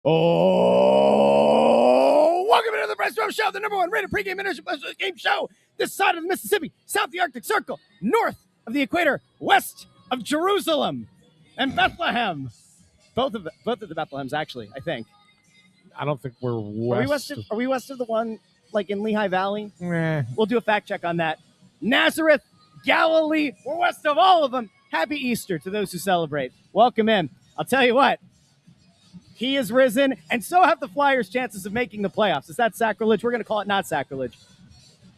Oh, welcome to the Press Row Show, the number one rated pregame intermission game show this side of the Mississippi, south of the Arctic Circle, north of the equator, west of Jerusalem and Bethlehem. Both of the Bethlehems, actually, I think. I don't think we're west. Are we west of the one like in Lehigh Valley? Nah. We'll do a fact check on that. Nazareth, Galilee, we're west of all of them. Happy Easter to those who celebrate. Welcome in. I'll tell you what. He is risen, and so have the Flyers' chances of making the playoffs. Is that sacrilege? We're going to call it not sacrilege.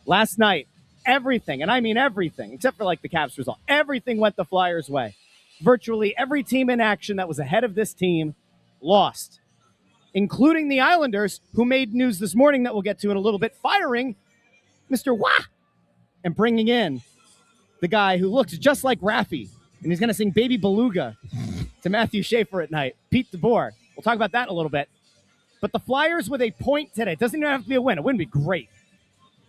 Last night, everything, and I mean everything, except for like the Caps result, everything went the Flyers' way. Virtually every team in action that was ahead of this team lost, including the Islanders, who made news this morning that we'll get to in a little bit, firing Mr. Wah and bringing in the guy who looks just like Raffi, and he's going to sing Baby Beluga to Matthew Schaefer at night, Pete DeBoer. We'll talk about that in a little bit. But the Flyers with a point today, it doesn't even have to be a win. A win would be great.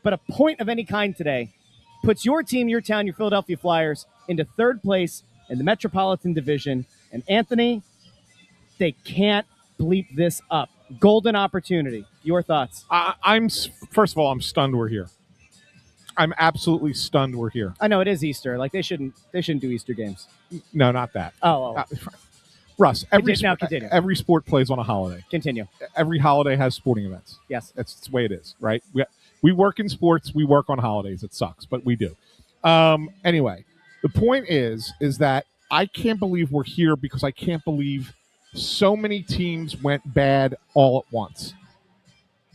But a point of any kind today puts your team, your town, your Philadelphia Flyers into third place in the Metropolitan Division. And Anthony, they can't bleep this up. Golden opportunity. Your thoughts? First of all, I'm stunned we're here. I'm absolutely stunned we're here. I know it is Easter. Like they shouldn't do Easter games. No, not that. Oh. Russ, every sport plays on a holiday. Continue. Every holiday has sporting events. Yes. That's the way it is, right? We work in sports. We work on holidays. It sucks, but we do. Anyway, the point is that I can't believe we're here because I can't believe so many teams went bad all at once.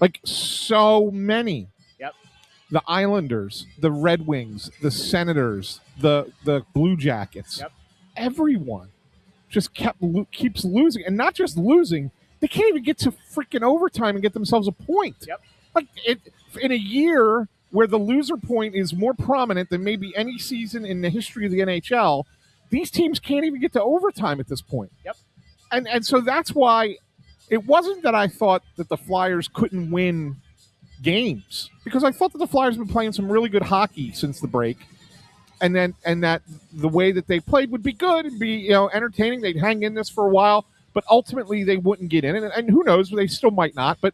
Like so many. Yep. The Islanders, the Red Wings, the Senators, the Blue Jackets. Yep. Everyone just keeps losing, and not just losing, they can't even get to freaking overtime and get themselves a point. Yep. Like in a year where the loser point is more prominent than maybe any season in the history of the NHL, these teams can't even get to overtime at this point. Yep. And so that's why it wasn't that I thought that the Flyers couldn't win games, because I thought that the Flyers have been playing some really good hockey since the break. And that the way that they played would be good and be entertaining. They'd hang in this for a while, but ultimately they wouldn't get in. And who knows, they still might not. But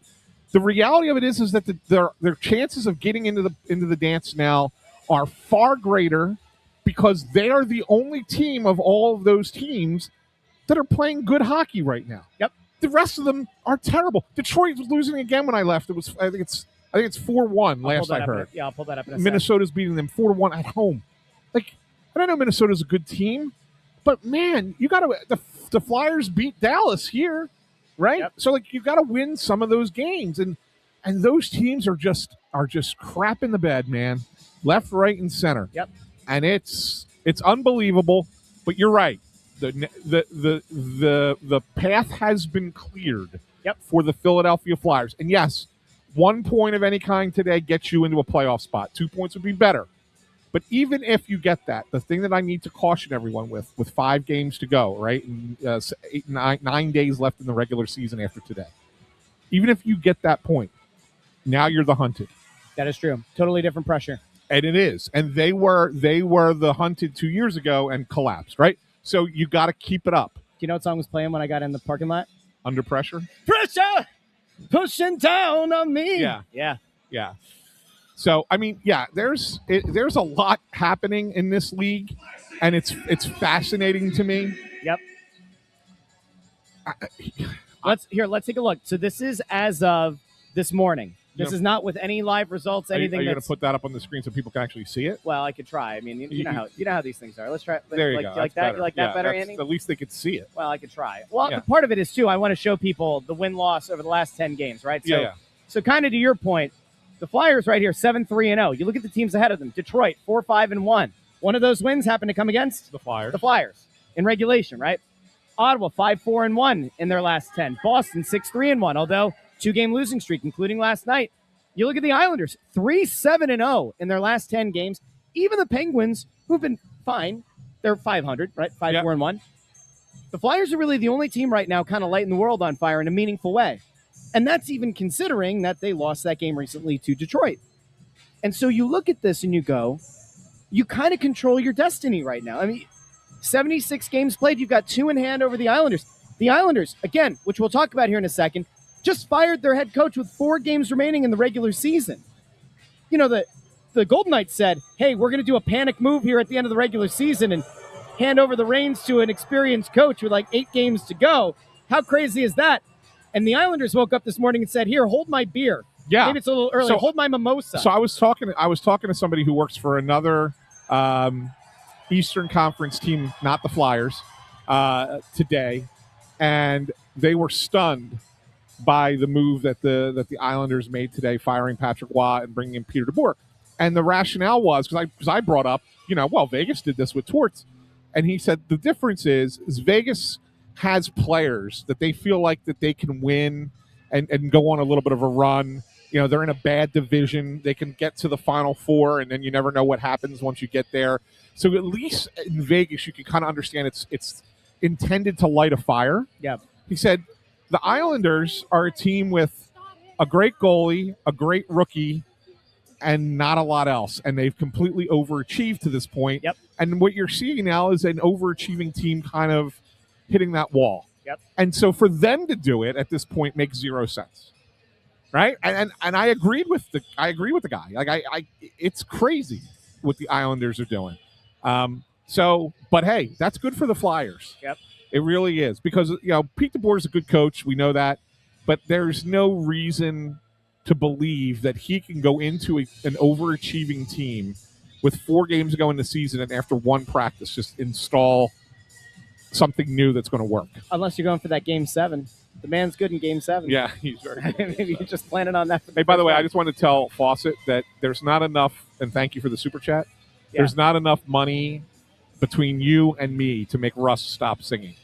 the reality of it is that their chances of getting into the dance now are far greater because they are the only team of all of those teams that are playing good hockey right now. Yep. The rest of them are terrible. Detroit was losing again when I left. I think it's 4-1 last I heard. I'll pull that up in a Minnesota's beating them 4-1 at home. Like, I don't know, Minnesota's a good team, but man, you got to the Flyers beat Dallas here, right? Yep. So like you got to win some of those games, and those teams are just crap in the bed, man, left, right, and center. Yep. And it's unbelievable. But you're right. The path has been cleared. Yep. For the Philadelphia Flyers, and yes, 1 point of any kind today gets you into a playoff spot. 2 points would be better. But even if you get that, the thing that I need to caution everyone with 5 games to go, right, and 9 days left in the regular season after today, even if you get that point, now you're the hunted. That is true. Totally different pressure. And it is. And they were the hunted 2 years ago and collapsed, right? So you got to keep it up. Do you know what song was playing when I got in the parking lot? Under Pressure? Pressure pushing down on me. Yeah. So, I mean, yeah, there's a lot happening in this league, and it's fascinating to me. Yep. Let's take a look. So this is as of this morning. This is not with any live results, anything. Are you going to put that up on the screen so people can actually see it? Well, I could try. I mean, you know how these things are. Let's try. There you go. You like that? You like that better, Andy? Andy? At least they could see it. Well, I could try. Well, part of it is, too, I want to show people the win-loss over the last 10 games, right? So, So kind of to your point, the Flyers right here, 7-3-0. You look at the teams ahead of them. Detroit, 4-5-1. One of those wins happened to come against the Flyers. The Flyers in regulation, right? Ottawa, 5-4-1 in their last 10. Boston, 6-3-1, although 2-game losing streak, including last night. You look at the Islanders, 3-7-0 in their last 10 games. Even the Penguins, who've been fine, they're 500, right? 5-4-1. The Flyers are really the only team right now kind of lighting the world on fire in a meaningful way. And that's even considering that they lost that game recently to Detroit. And so you look at this and you go, you kind of control your destiny right now. I mean, 76 games played, you've got 2 in hand over the Islanders. The Islanders, again, which we'll talk about here in a second, just fired their head coach with 4 games remaining in the regular season. You know, the Golden Knights said, hey, we're going to do a panic move here at the end of the regular season and hand over the reins to an experienced coach with like 8 games to go. How crazy is that? And the Islanders woke up this morning and said, here, hold my beer. Yeah. Maybe it's a little early. Hold my mimosa. So I was talking to somebody who works for another Eastern Conference team, not the Flyers, today, and they were stunned by the move that the Islanders made today, firing Patrick Waugh and bringing in Peter DeBoer. And the rationale was, because I brought up, Vegas did this with Torts, and he said the difference is Vegas has players that they feel like that they can win and go on a little bit of a run. They're in a bad division. They can get to the Final Four, and then you never know what happens once you get there. So at least in Vegas, you can kind of understand it's intended to light a fire. Yeah. He said the Islanders are a team with a great goalie, a great rookie, and not a lot else. And they've completely overachieved to this point. Yep. And what you're seeing now is an overachieving team kind of hitting that wall. Yep. And so for them to do it at this point makes 0 sense. Right? And I agree with the guy. Like it's crazy what the Islanders are doing. But hey, that's good for the Flyers. Yep. It really is, because Pete DeBoer is a good coach. We know that, but there's no reason to believe that he can go into an overachieving team with 4 games to go in the season and after 1 practice just install something new that's going to work. Unless you're going for that Game 7. The man's good in Game 7. Yeah, he's very good. Maybe you're just planning on that. Hey, by the way, I just want to tell Fawcett that there's not enough, and thank you for the super chat, there's not enough money between you and me to make Russ stop singing.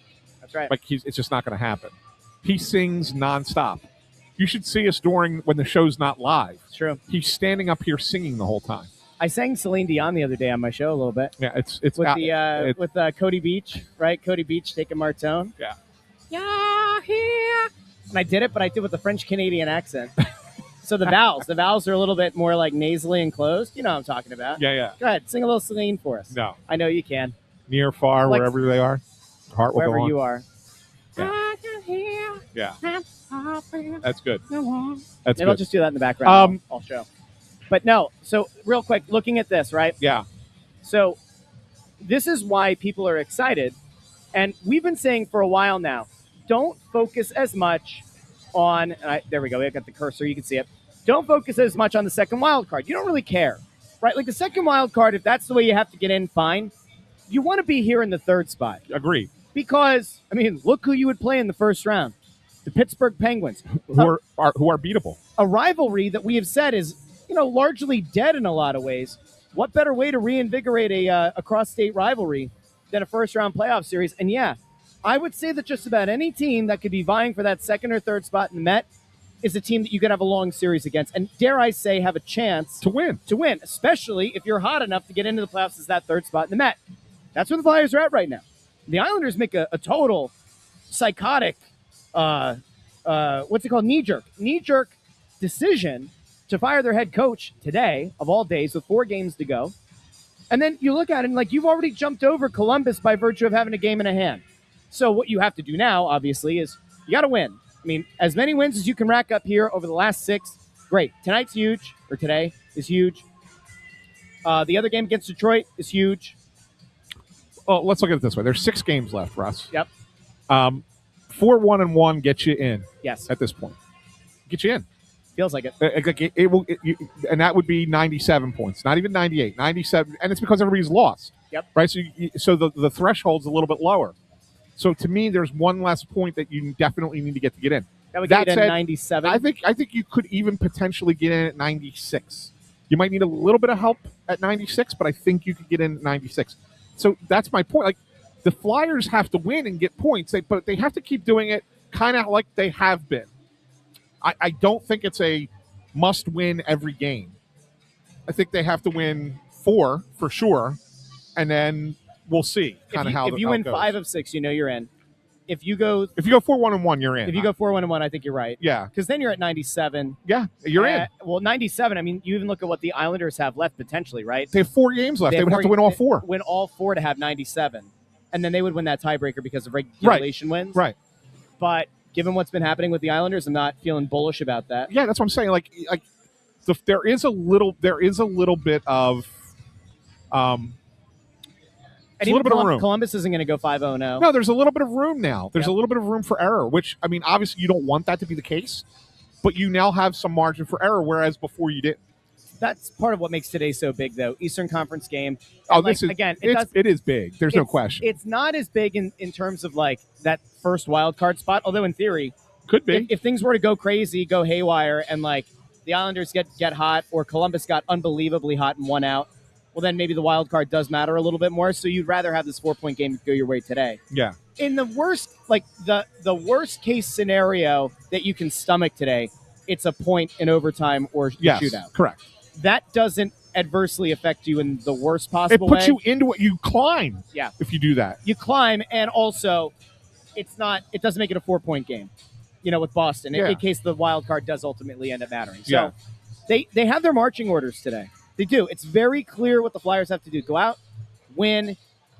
That's right. Like it's just not going to happen. He sings nonstop. You should see us when the show's not live. It's true. He's standing up here singing the whole time. I sang Celine Dion the other day on my show a little bit. Yeah, it's with Cody Beach, right? Cody Beach taking Martone. Yeah. Yeah, here. And I did it, but I did it with a French Canadian accent. So the vowels are a little bit more like nasally enclosed. You know what I'm talking about. Yeah. Go ahead, sing a little Celine for us. No. I know you can. Near, far, Like, wherever they are. Heart will wherever go on. you are. Yeah. I can hear. Yeah. That's good. That's Maybe good. I'll just do that in the background all show. But no, so real quick, looking at this, right? Yeah. So this is why people are excited. And we've been saying for a while now, don't focus as much on, there we go, I got the cursor, you can see it. Don't focus as much on the second wild card. You don't really care, right? Like the second wild card, if that's the way you have to get in, fine. You want to be here in the 3rd spot. Agreed. Because, look who you would play in the first round. The Pittsburgh Penguins. Who are beatable. A rivalry that we have said is, largely dead in a lot of ways. What better way to reinvigorate a cross-state rivalry than a first-round playoff series? And yeah, I would say that just about any team that could be vying for that 2nd or 3rd spot in the Met is a team that you could have a long series against. And dare I say, have a chance to win, especially if you're hot enough to get into the playoffs as that 3rd spot in the Met. That's where the Flyers are at right now. The Islanders make a total psychotic, knee-jerk decision to fire their head coach today, of all days, with 4 games to go. And then you look at it and, you've already jumped over Columbus by virtue of having a game in a hand. So what you have to do now, obviously, is you got to win. As many wins as you can rack up here over the last 6, great. Tonight's huge, or today is huge. The other game against Detroit is huge. Oh, let's look at it this way. There's 6 games left, Russ. Yep. 4-1-1 gets you in. Yes. At this point. Get you in. Feels like it. It will, and that would be 97 points, not even 98, 97, and it's because everybody's lost. Yep. Right. So the threshold's a little bit lower. So to me, there's one less point that you definitely need to get in. That would get you to 97. I think you could even potentially get in at 96. You might need a little bit of help at 96, but I think you could get in at 96. So that's my point. Like the Flyers have to win and get points, but they have to keep doing it kind of like they have been. I don't think it's a must-win every game. I think they have to win 4 for sure, and then we'll see kind of how. If you win 5 of 6, you're in. If you go 4-1-1, you're in. If you go 4-1-1, I think you're right. Yeah, because then you're at 97. Yeah, you're in. Well, 97. You even look at what the Islanders have left potentially, right? They have 4 games left. They would have to win all 4. Win all 4 to have 97, and then they would win that tiebreaker because of regulation wins. Right. but given what's been happening with the Islanders, I'm not feeling bullish about that. Yeah, that's what I'm saying. There is a little bit of And a little bit of room. Columbus isn't going to go 5-0 now. No, there's a little bit of room now. There's Yep. a little bit of room for error, which, I mean, obviously you don't want that to be the case, but you now have some margin for error, whereas before you didn't. That's part of what makes today so big, though. Eastern Conference game. Oh, And, it is big. There's no question. It's not as big in terms of like that first wild card spot, although in theory, Could be. if things were to go crazy, go haywire, and like the Islanders get hot, or Columbus got unbelievably hot and won out, well, then maybe the wild card does matter a little bit more. So you'd rather have this 4-point game go your way today. Yeah. In the worst, like the worst case scenario that you can stomach today, it's a point in overtime or shootout. Correct. That doesn't adversely affect you in the worst It possible puts way. you into it. You climb. Yeah. If you do that. You climb, and also it doesn't make it a 4-point game, with Boston, in case the wild card does ultimately end up mattering. So they have their marching orders today. They do. It's very clear what the Flyers have to do. Go out, win.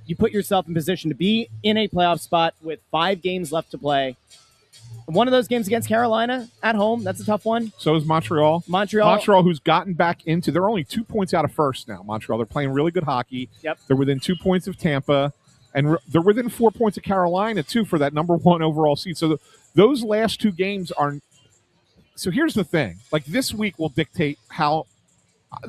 You put yourself in position to be in a playoff spot with 5 games left to play. One of those games against Carolina at home, that's a tough one. So is Montreal. Montreal, who's gotten back into, they're only 2 points out of first now, Montreal. They're playing really good hockey. Yep. They're within 2 points of Tampa, and they're within 4 points of Carolina, too, for that number 1 overall seed. So those last 2 games are – so here's the thing. Like, this week will dictate how –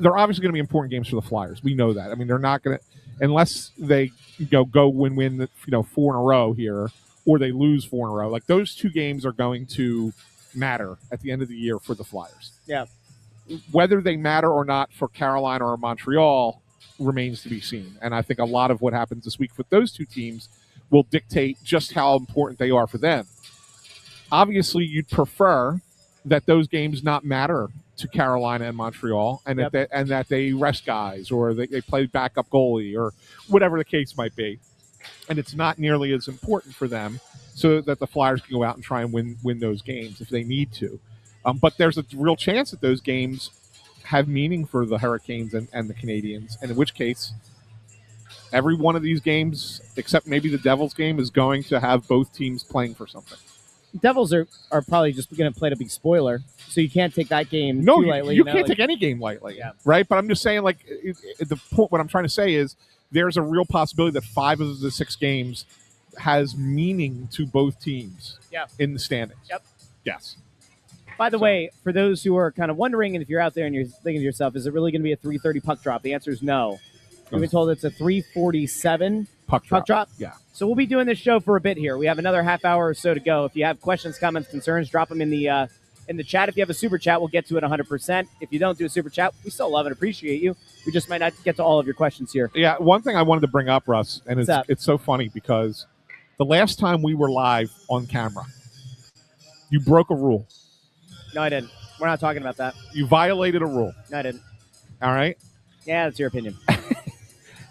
they're obviously going to be important games for the Flyers. We know that. I mean, they're not going to – unless they go win 4 in a row here, or they lose 4 in a row. Like, those 2 games are going to matter at the end of the year for the Flyers. Yeah. Whether they matter or not for Carolina or Montreal remains to be seen. And I think a lot of what happens this week with those 2 teams will dictate just how important they are for them. Obviously, you'd prefer that those games not matter to Carolina and Montreal, and that they rest guys, or they play backup goalie, or whatever the case might be. And it's not nearly as important for them, so that the Flyers can go out and try and win those games if they need to. But there's a real chance that those games have meaning for the Hurricanes and the Canadiens, and in which case every one of these games, except maybe the Devils game, is going to have both teams playing for something. Devils are probably just going to play a big spoiler, so you can't take that game too lightly. You can't take any game lightly, right? But I'm just saying, like, the point. What I'm trying to say is there's a real possibility that 5 of the 6 games has meaning to both teams in the standings. Yep. Yes. By the way, for those who are kind of wondering, and if you're out there and you're thinking to yourself, is it really going to be a 3:30 puck drop? The answer is no. We've been told it's a 3:47 puck drop. Yeah. So we'll be doing this show for a bit here. We have another half hour or so to go. If you have questions, comments, concerns, drop them in the chat. If you have a super chat, we'll get to it 100%. If you don't do a super chat, we still love and appreciate you. We just might not get to all of your questions here. Yeah, one thing I wanted to bring up, Russ, and it's so funny because the last time we were live on camera, you broke a rule. No, I didn't. We're not talking about that. You violated a rule. No, I didn't. All right? Yeah, that's your opinion.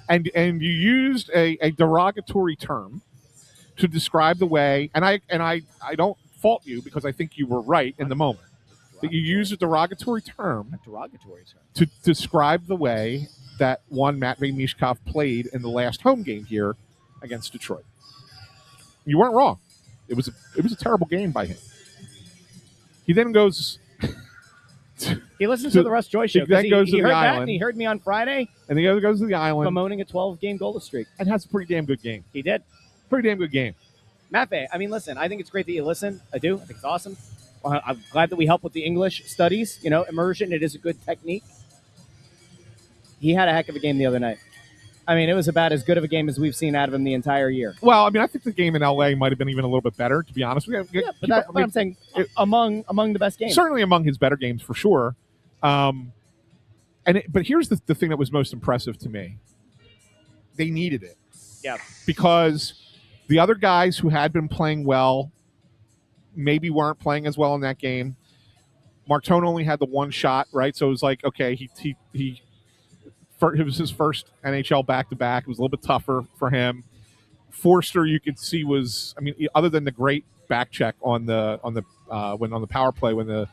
And you used a derogatory term to describe the way, and I don't fault you because I think you were right in the moment. That you used a derogatory term. To describe the way that one Matvei Mishkov played in the last home game here against Detroit. You weren't wrong. It was a terrible game by him. He then goes. He listens to the Russ Joy show. He then goes to the heard island. That, and he heard me on Friday. And he goes to the island. Bemoaning a 12-game goalless streak. And has a pretty damn good game. He did. Pretty damn good game. Matvei, I mean, listen, I think it's great that you listen. I do. I think it's awesome. I'm glad that we help with the English studies. Immersion, it is a good technique. He had a heck of a game the other night. I mean, it was about as good of a game as we've seen out of him the entire year. Well, I mean, I think the game in L.A. might have been even a little bit better, to be honest. But I'm saying among the best games. Certainly among his better games, for sure. But here's the thing that was most impressive to me. They needed it. Yeah. Because the other guys who had been playing well maybe weren't playing as well in that game. Martone only had the one shot, right? So it was like, okay, it was his first NHL back-to-back. It was a little bit tougher for him. Forster, you could see, other than the great back check on the power play when the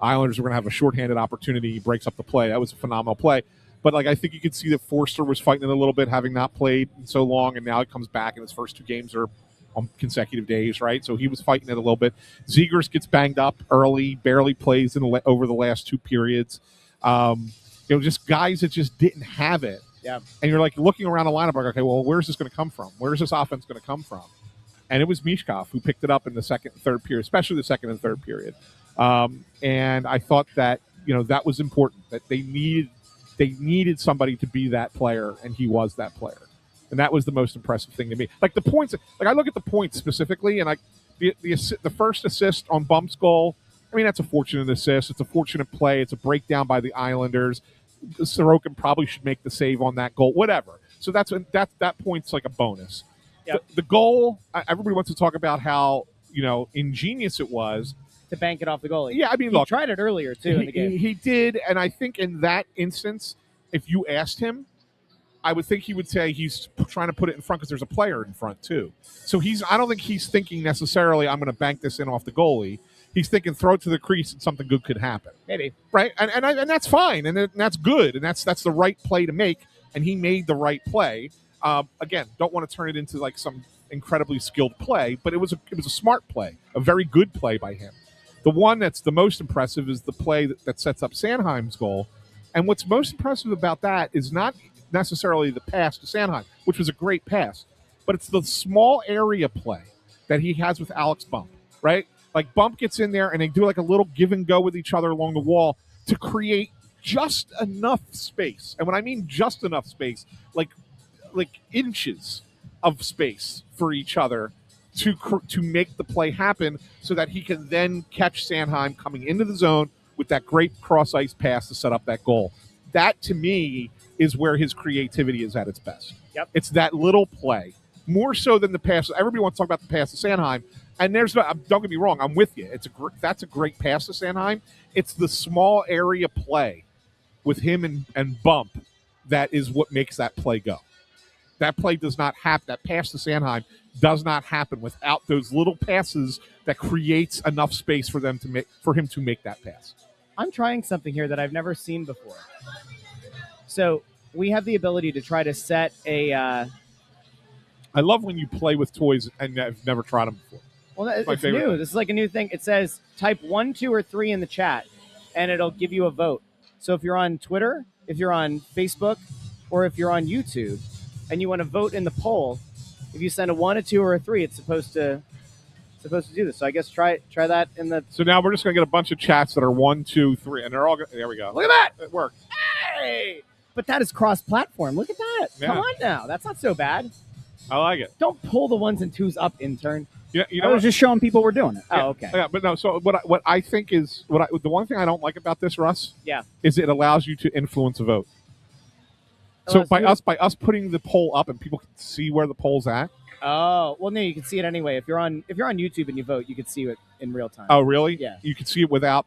Islanders were going to have a shorthanded opportunity, he breaks up the play. That was a phenomenal play. But I think you could see that Forster was fighting it a little bit, having not played in so long, and now he comes back, and his first 2 games are on consecutive days, right? So he was fighting it a little bit. Zegers gets banged up early, barely plays over the last 2 periods. Just guys that just didn't have it. Yeah. And you're like looking around the lineup like, okay, well, where's this going to come from? Where's this offense going to come from? And it was Michkov who picked it up in the second and third period, especially the second and third period. And I thought that, that was important, that they needed somebody to be that player, and he was that player. And that was the most impressive thing to me. Like the points, I look at the points specifically, and the first assist on Bump's goal, I mean, that's a fortunate assist. It's a fortunate play. It's a breakdown by the Islanders. Sorokin probably should make the save on that goal, whatever. So that point's like a bonus. Yep. The goal, everybody wants to talk about how, ingenious it was. To bank it off the goalie. Yeah, I mean, he look. tried it earlier, too, in the game. He did, and I think in that instance, if you asked him, I would think he would say he's trying to put it in front because there's a player in front, too. So I don't think he's thinking necessarily, I'm going to bank this in off the goalie. He's thinking throw it to the crease and something good could happen. Maybe. Right? And that's fine, and that's good, and that's the right play to make, and he made the right play. Again, don't want to turn it into like some incredibly skilled play, but it was a smart play, a very good play by him. The one that's the most impressive is the play that sets up Sanheim's goal. And what's most impressive about that is not necessarily the pass to Sanheim, which was a great pass, but it's the small area play that he has with Alex Bump, right? Like Bump gets in there and they do like a little give and go with each other along the wall to create just enough space. And when I mean just enough space, like inches of space for each other to make the play happen so that he can then catch Sanheim coming into the zone with that great cross-ice pass to set up that goal. That, to me, is where his creativity is at its best. Yep. It's that little play, more so than the pass. Everybody wants to talk about the pass to Sanheim, and don't get me wrong, I'm with you. That's a great pass to Sanheim. It's the small area play with him and Bump that is what makes that play go. That play does not happen. That pass to Sanheim does not happen without those little passes that creates enough space for him to make that pass. I'm trying something here that I've never seen before. So we have the ability to try to set a. I love when you play with toys and I've never tried them before. Well, it's new. This is like a new thing. It says type 1, 2, or 3 in the chat, and it'll give you a vote. So if you're on Twitter, if you're on Facebook, or if you're on YouTube, and you want to vote in the poll, if you send a 1, a 2, or a 3, it's supposed to do this. So I guess try that in the. So now we're just going to get a bunch of chats that are 1, 2, 3, and they're all. There we go. Look at that! It worked. Hey! But that is cross-platform. Look at that. Yeah. Come on now. That's not so bad. I like it. Don't pull the 1s and 2s up, intern. Yeah, I was just showing people we're doing it. Oh, okay. Yeah, but no. So what I think is the one thing I don't like about this, Russ. Yeah. Is it allows you to influence a vote. So by us putting the poll up and people can see where the poll's at. Oh, well, no, you can see it anyway. If you're on YouTube and you vote, you can see it in real time. Oh, really? Yeah. You can see it without.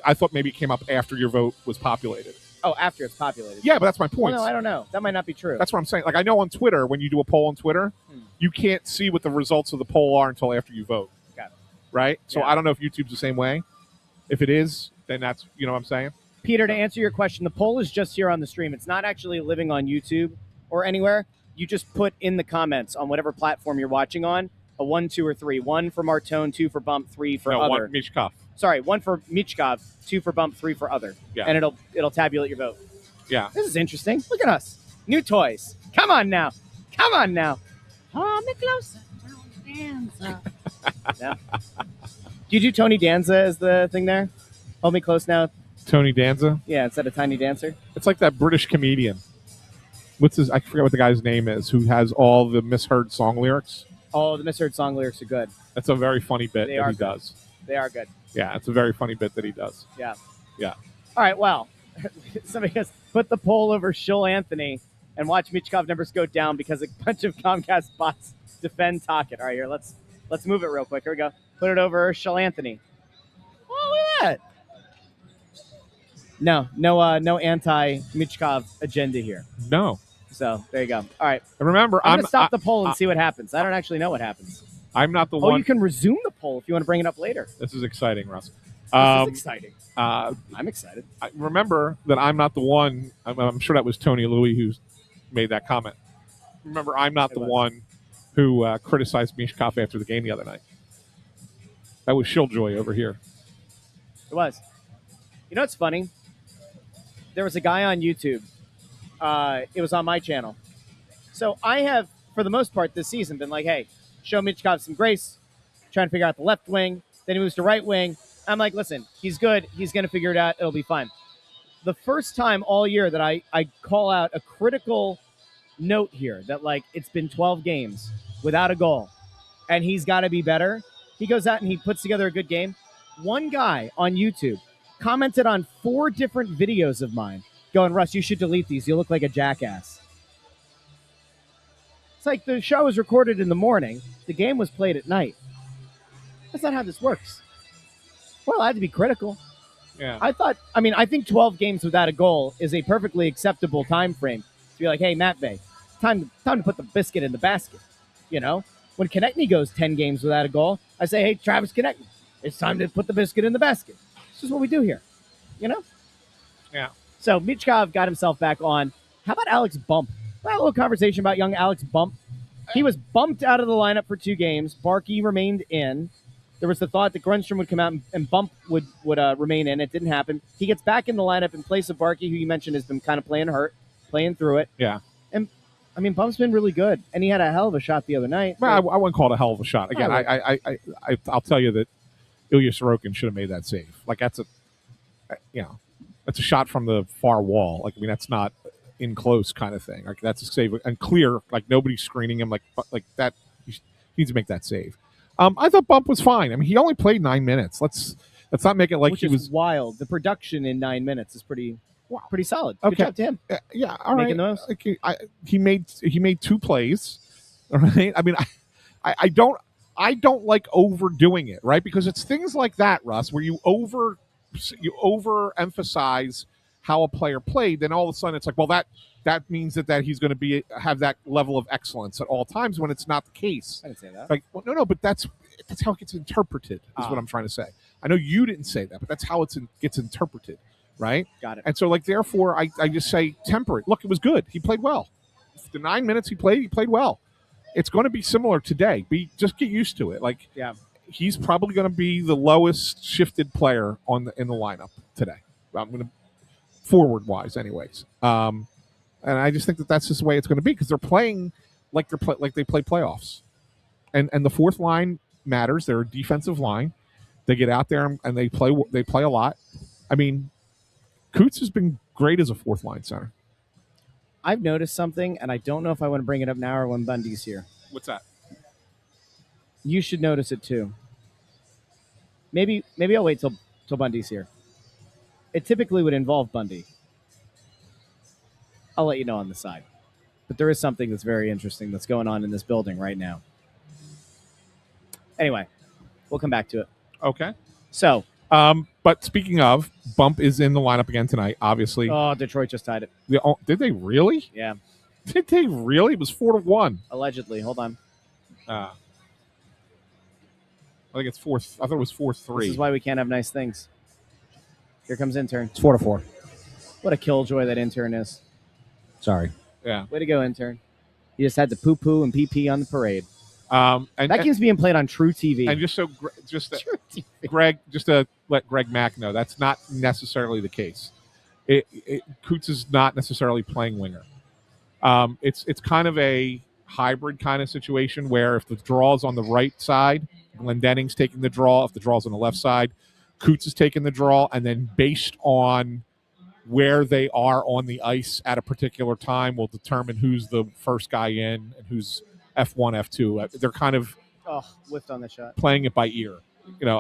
I thought maybe it came up after your vote was populated. Oh, after it's populated. Yeah, but that's my point. Well, no, I don't know. That might not be true. That's what I'm saying. Like I know on Twitter, when you do a poll on Twitter, you can't see what the results of the poll are until after you vote. Got it. Right? So Yeah. I don't know if YouTube's the same way. If it is, then that's what I'm saying. Peter, to answer your question, the poll is just here on the stream. It's not actually living on YouTube or anywhere. You just put in the comments on whatever platform you're watching on a 1, 2, or 3. 1 for Martone, 2 for Bump, 3 for other. 1 Michkov. Sorry, 1 for Michkov, 2 for Bump, 3 for other. Yeah. And it'll tabulate your vote. Yeah. This is interesting. Look at us. New toys. Come on now. Hold me closer. Tony Danza. Yeah. Do you do Tony Danza as the thing there? Hold me close now. Tony Danza. Yeah, instead of Tiny Dancer. It's like that British comedian. I forget what the guy's name is, who has all the misheard song lyrics. Oh, the misheard song lyrics are good. That's a very funny bit They that are he good. does. They are good. Yeah, it's a very funny bit that he does. Yeah. Yeah. All right, well, somebody has put the poll over Shill Anthony and watch Michkov numbers go down because a bunch of Comcast bots defend Tocchet. All right, here, let's move it real quick. Here we go. Put it over Shill Anthony. Oh, look at that. No anti-Michkov agenda here. No. So there you go. All right. And remember, I'm going to stop the poll and see what happens. I don't actually know what happens. I'm not the Oh, one. you can resume the poll if you want to bring it up later. This is exciting, Russ. This is exciting. I'm excited. Remember that I'm not the one. I'm sure that was Tony Louis who made that comment. Remember, I'm not the one who criticized Mishkov after the game the other night. That was Shilljoy over here. It was. You know what's funny? There was a guy on YouTube. It was on my channel. So I have, for the most part this season, been like, hey, show Michkov some grace, trying to figure out the left wing. Then he moves to right wing. I'm like, listen, he's good. He's going to figure it out. It'll be fine. The first time all year that I call out a critical note here that, like, it's been 12 games without a goal, and he's got to be better. He goes out and he puts together a good game. One guy on YouTube commented on 4 different videos of mine going, Russ, you should delete these. You look like a jackass. It's like the show was recorded in the morning. The game was played at night. That's not how this works. Well, I had to be critical. Yeah. I think 12 games without a goal is a perfectly acceptable time frame to be like, hey, Matt Bay, time to put the biscuit in the basket. You know, when Konechny goes 10 games without a goal, I say, hey, Travis Konechny, it's time to put the biscuit in the basket. This is what we do here. You know? Yeah. So Michkov got himself back on. How about Alex Bump? We had a little conversation about young Alex Bump. He was bumped out of the lineup for 2 games. Barkey remained in. There was the thought that Grunstrom would come out and Bump would remain in. It didn't happen. He gets back in the lineup in place of Barkey, who you mentioned has been kind of playing through it. Yeah. And, I mean, Bump's been really good. And he had a hell of a shot the other night. Well, I wouldn't call it a hell of a shot. Again, I'll tell you that Ilya Sorokin should have made that save. Like, that's a shot from the far wall. Like, I mean, that's not in close kind of thing. Like, that's a save and clear. Like, nobody's screening him. Like that. He needs to make that save. I thought Bump was fine. I mean, he only played 9 minutes. Let's not make it like Which he is was wild. The production in 9 minutes is pretty solid. Okay. Good job to him. Yeah, all right. Making those. He made 2 plays. All right. I mean, I don't like overdoing it, right? Because it's things like that, Russ, where you overemphasize how a player played. Then all of a sudden, it's like, well, that means that he's going to have that level of excellence at all times, when it's not the case. I didn't say that. Like, well, no, but that's how it gets interpreted. Is what I'm trying to say. I know you didn't say that, but that's how it gets interpreted, right? Got it. And so, like, therefore, I just say temper it. Look, it was good. He played well. The 9 minutes he played well. It's going to be similar today. Just get used to it. Like, Yeah. he's probably going to be the lowest shifted player in the lineup today. I'm going to forward wise, anyways. And I just think that's just the way it's going to be, because they're playing like they play playoffs, and the fourth line matters. They're a defensive line. They get out there and they play a lot. I mean, Coots has been great as a fourth line center. I've noticed something, and I don't know if I want to bring it up now or when Bundy's here. What's that? You should notice it too. Maybe I'll wait till Bundy's here. It typically would involve Bundy. I'll let you know on the side. But there is something that's very interesting that's going on in this building right now. Anyway, we'll come back to it. Okay. So, but speaking of, Bump is in the lineup again tonight, obviously. Detroit just tied it. Did they really? Yeah. Did they really? It was 4-1. Allegedly. Hold on. I think it's 4. I thought it was 4-3. This is why we can't have nice things. Here comes intern. It's 4-4. What a killjoy that intern is. Sorry. Yeah. Way to go, intern. You just had to poo-poo and pee-pee on the parade. And that game's being played on True TV. And Greg, just to let Greg Mack know, that's not necessarily the case. Coots is not necessarily playing winger. It's kind of a hybrid kind of situation where if the draw's on the right side, Glendenning's taking the draw. If the draw's on the left side, Coots is taking the draw. And then based on where they are on the ice at a particular time will determine who's the first guy in and who's F1, F2. They're kind of whiffed on the shot, playing it by ear,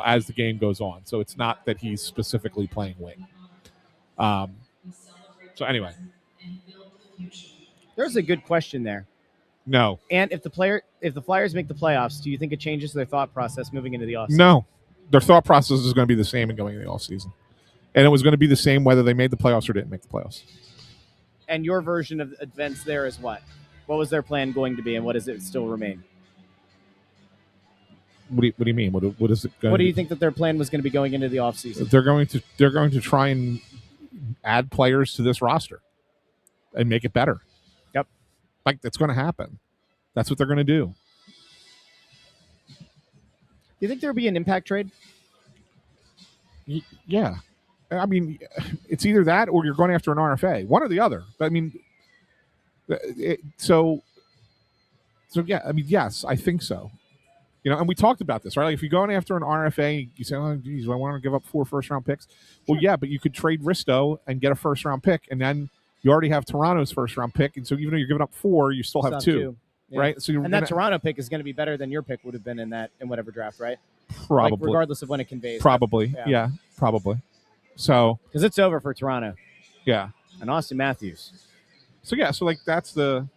as the game goes on. So it's not that he's specifically playing wing. So anyway, there's a good question there. No. And if the Flyers make the playoffs, do you think it changes their thought process moving into the offseason? No. Their thought process is going to be the same in going into the offseason. And it was going to be the same whether they made the playoffs or didn't make the playoffs. And your version of events there is what? What was their plan going to be, and what does it still remain? What do you mean? What is it going? What do you think that their plan was going to be going into the offseason? They're going to try and add players to this roster and make it better. Yep. Like, that's going to happen. That's what they're going to do. you think there would be an impact trade? Yeah. I mean, it's either that or you're going after an RFA. One or the other. I mean, so yeah. I mean, yes, I think so. And we talked about this, right? Like if you're going after an RFA, you say, "Oh, geez, do I want to give up 4 first-round picks?" Well, yeah, but you could trade Risto and get a first-round pick, and then you already have Toronto's first-round pick, and so even though you're giving up 4, you still have 2. Yeah. Right? So that Toronto pick is going to be better than your pick would have been in whatever draft, right? Probably, like, regardless of when it conveys. Probably, yeah, probably. So because it's over for Toronto. Yeah, and Austin Matthews. So yeah, so like that's the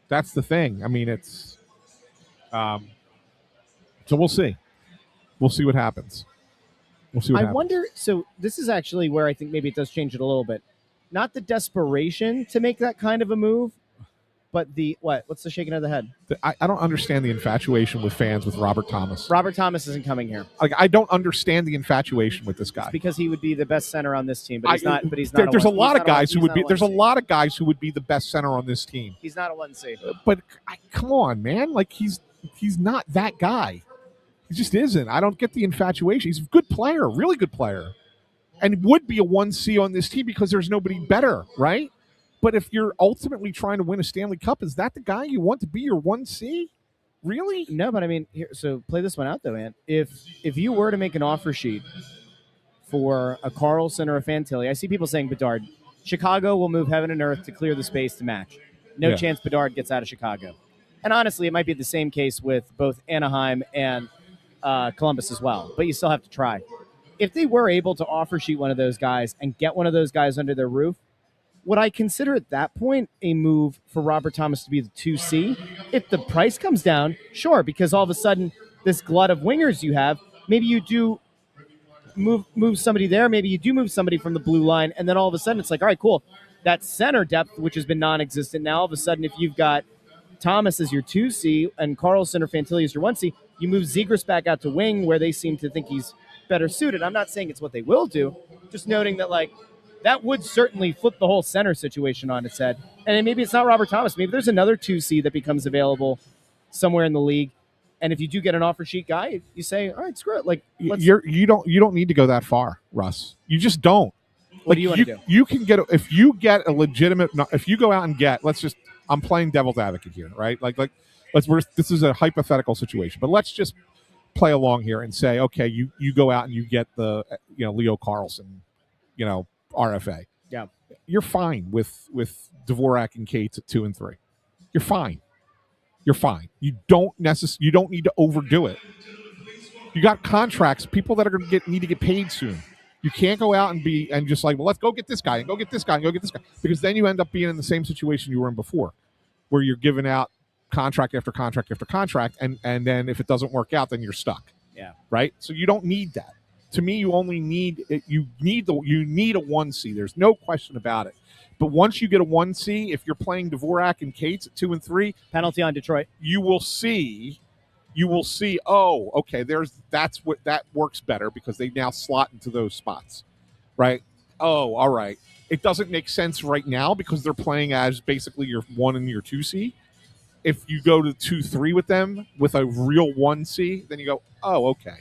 thing. I mean, it's so we'll see. We'll see what happens. I wonder. So this is actually where I think maybe it does change it a little bit. Not the desperation to make that kind of a move, but what's the shaking of the head? I don't understand the infatuation with fans with Robert Thomas. Robert Thomas isn't coming here. Like I don't understand the infatuation with this guy. It's because he would be the best center on this team, but he's not. But he's not. There's a lot of guys who would be. There's a lot of guys who would be the best center on this team. He's not a 1C. But come on, man! Like he's not that guy. He just isn't. I don't get the infatuation. He's a good player, really good player, and would be a 1C on this team because there's nobody better, right? But if you're ultimately trying to win a Stanley Cup, is that the guy you want to be your 1C? Really? No, but I mean, so play this one out, though, man. If you were to make an offer sheet for a Carlson or a Fantilli, I see people saying Bedard. Chicago will move heaven and earth to clear the space to match. No chance Bedard gets out of Chicago. And honestly, it might be the same case with both Anaheim and Columbus as well, but you still have to try. If they were able to offer sheet one of those guys and get one of those guys under their roof, would I consider at that point a move for Robert Thomas to be the 2C? If the price comes down, sure, because all of a sudden this glut of wingers you have, maybe you do move somebody there, maybe you do move somebody from the blue line, and then all of a sudden it's like, all right, cool. That center depth, which has been non-existent, now all of a sudden if you've got Thomas as your 2C and Carlson or Fantilli as your 1C, you move Zegras back out to wing where they seem to think he's better suited. I'm not saying it's what they will do, just noting that that would certainly flip the whole center situation on its head. And then maybe it's not Robert Thomas. Maybe there's another 2C that becomes available somewhere in the league. And if you do get an offer sheet guy, you say, all right, screw it. You don't need to go that far, Russ. You just don't. What do you want to do? You can get if you get a legitimate. If you go out and get, I'm playing devil's advocate here, right? This is a hypothetical situation, but let's just play along here and say, okay, you go out and you get the Leo Carlson, RFA. Yeah, you're fine with Dvorak and Cates at 2 and 3. You're fine. You don't need to overdo it. You got contracts, people that are going to need to get paid soon. You can't go out and just like, well, let's go get this guy and go get this guy and go get this guy, because then you end up being in the same situation you were in before, where you're giving out contract after contract after contract, and then if it doesn't work out, then you're stuck. Yeah. Right. So you don't need that. To me, you only need a 1C. There's no question about it. But once you get a 1C, if you're playing Dvorak and Cates at 2 and 3, penalty on Detroit, you will see. Oh, okay. That works better because they now slot into those spots, right? Oh, all right. It doesn't make sense right now because they're playing as basically your 1 and your 2C. If you go to 2-3 with them with a real 1C, then you go, oh, okay.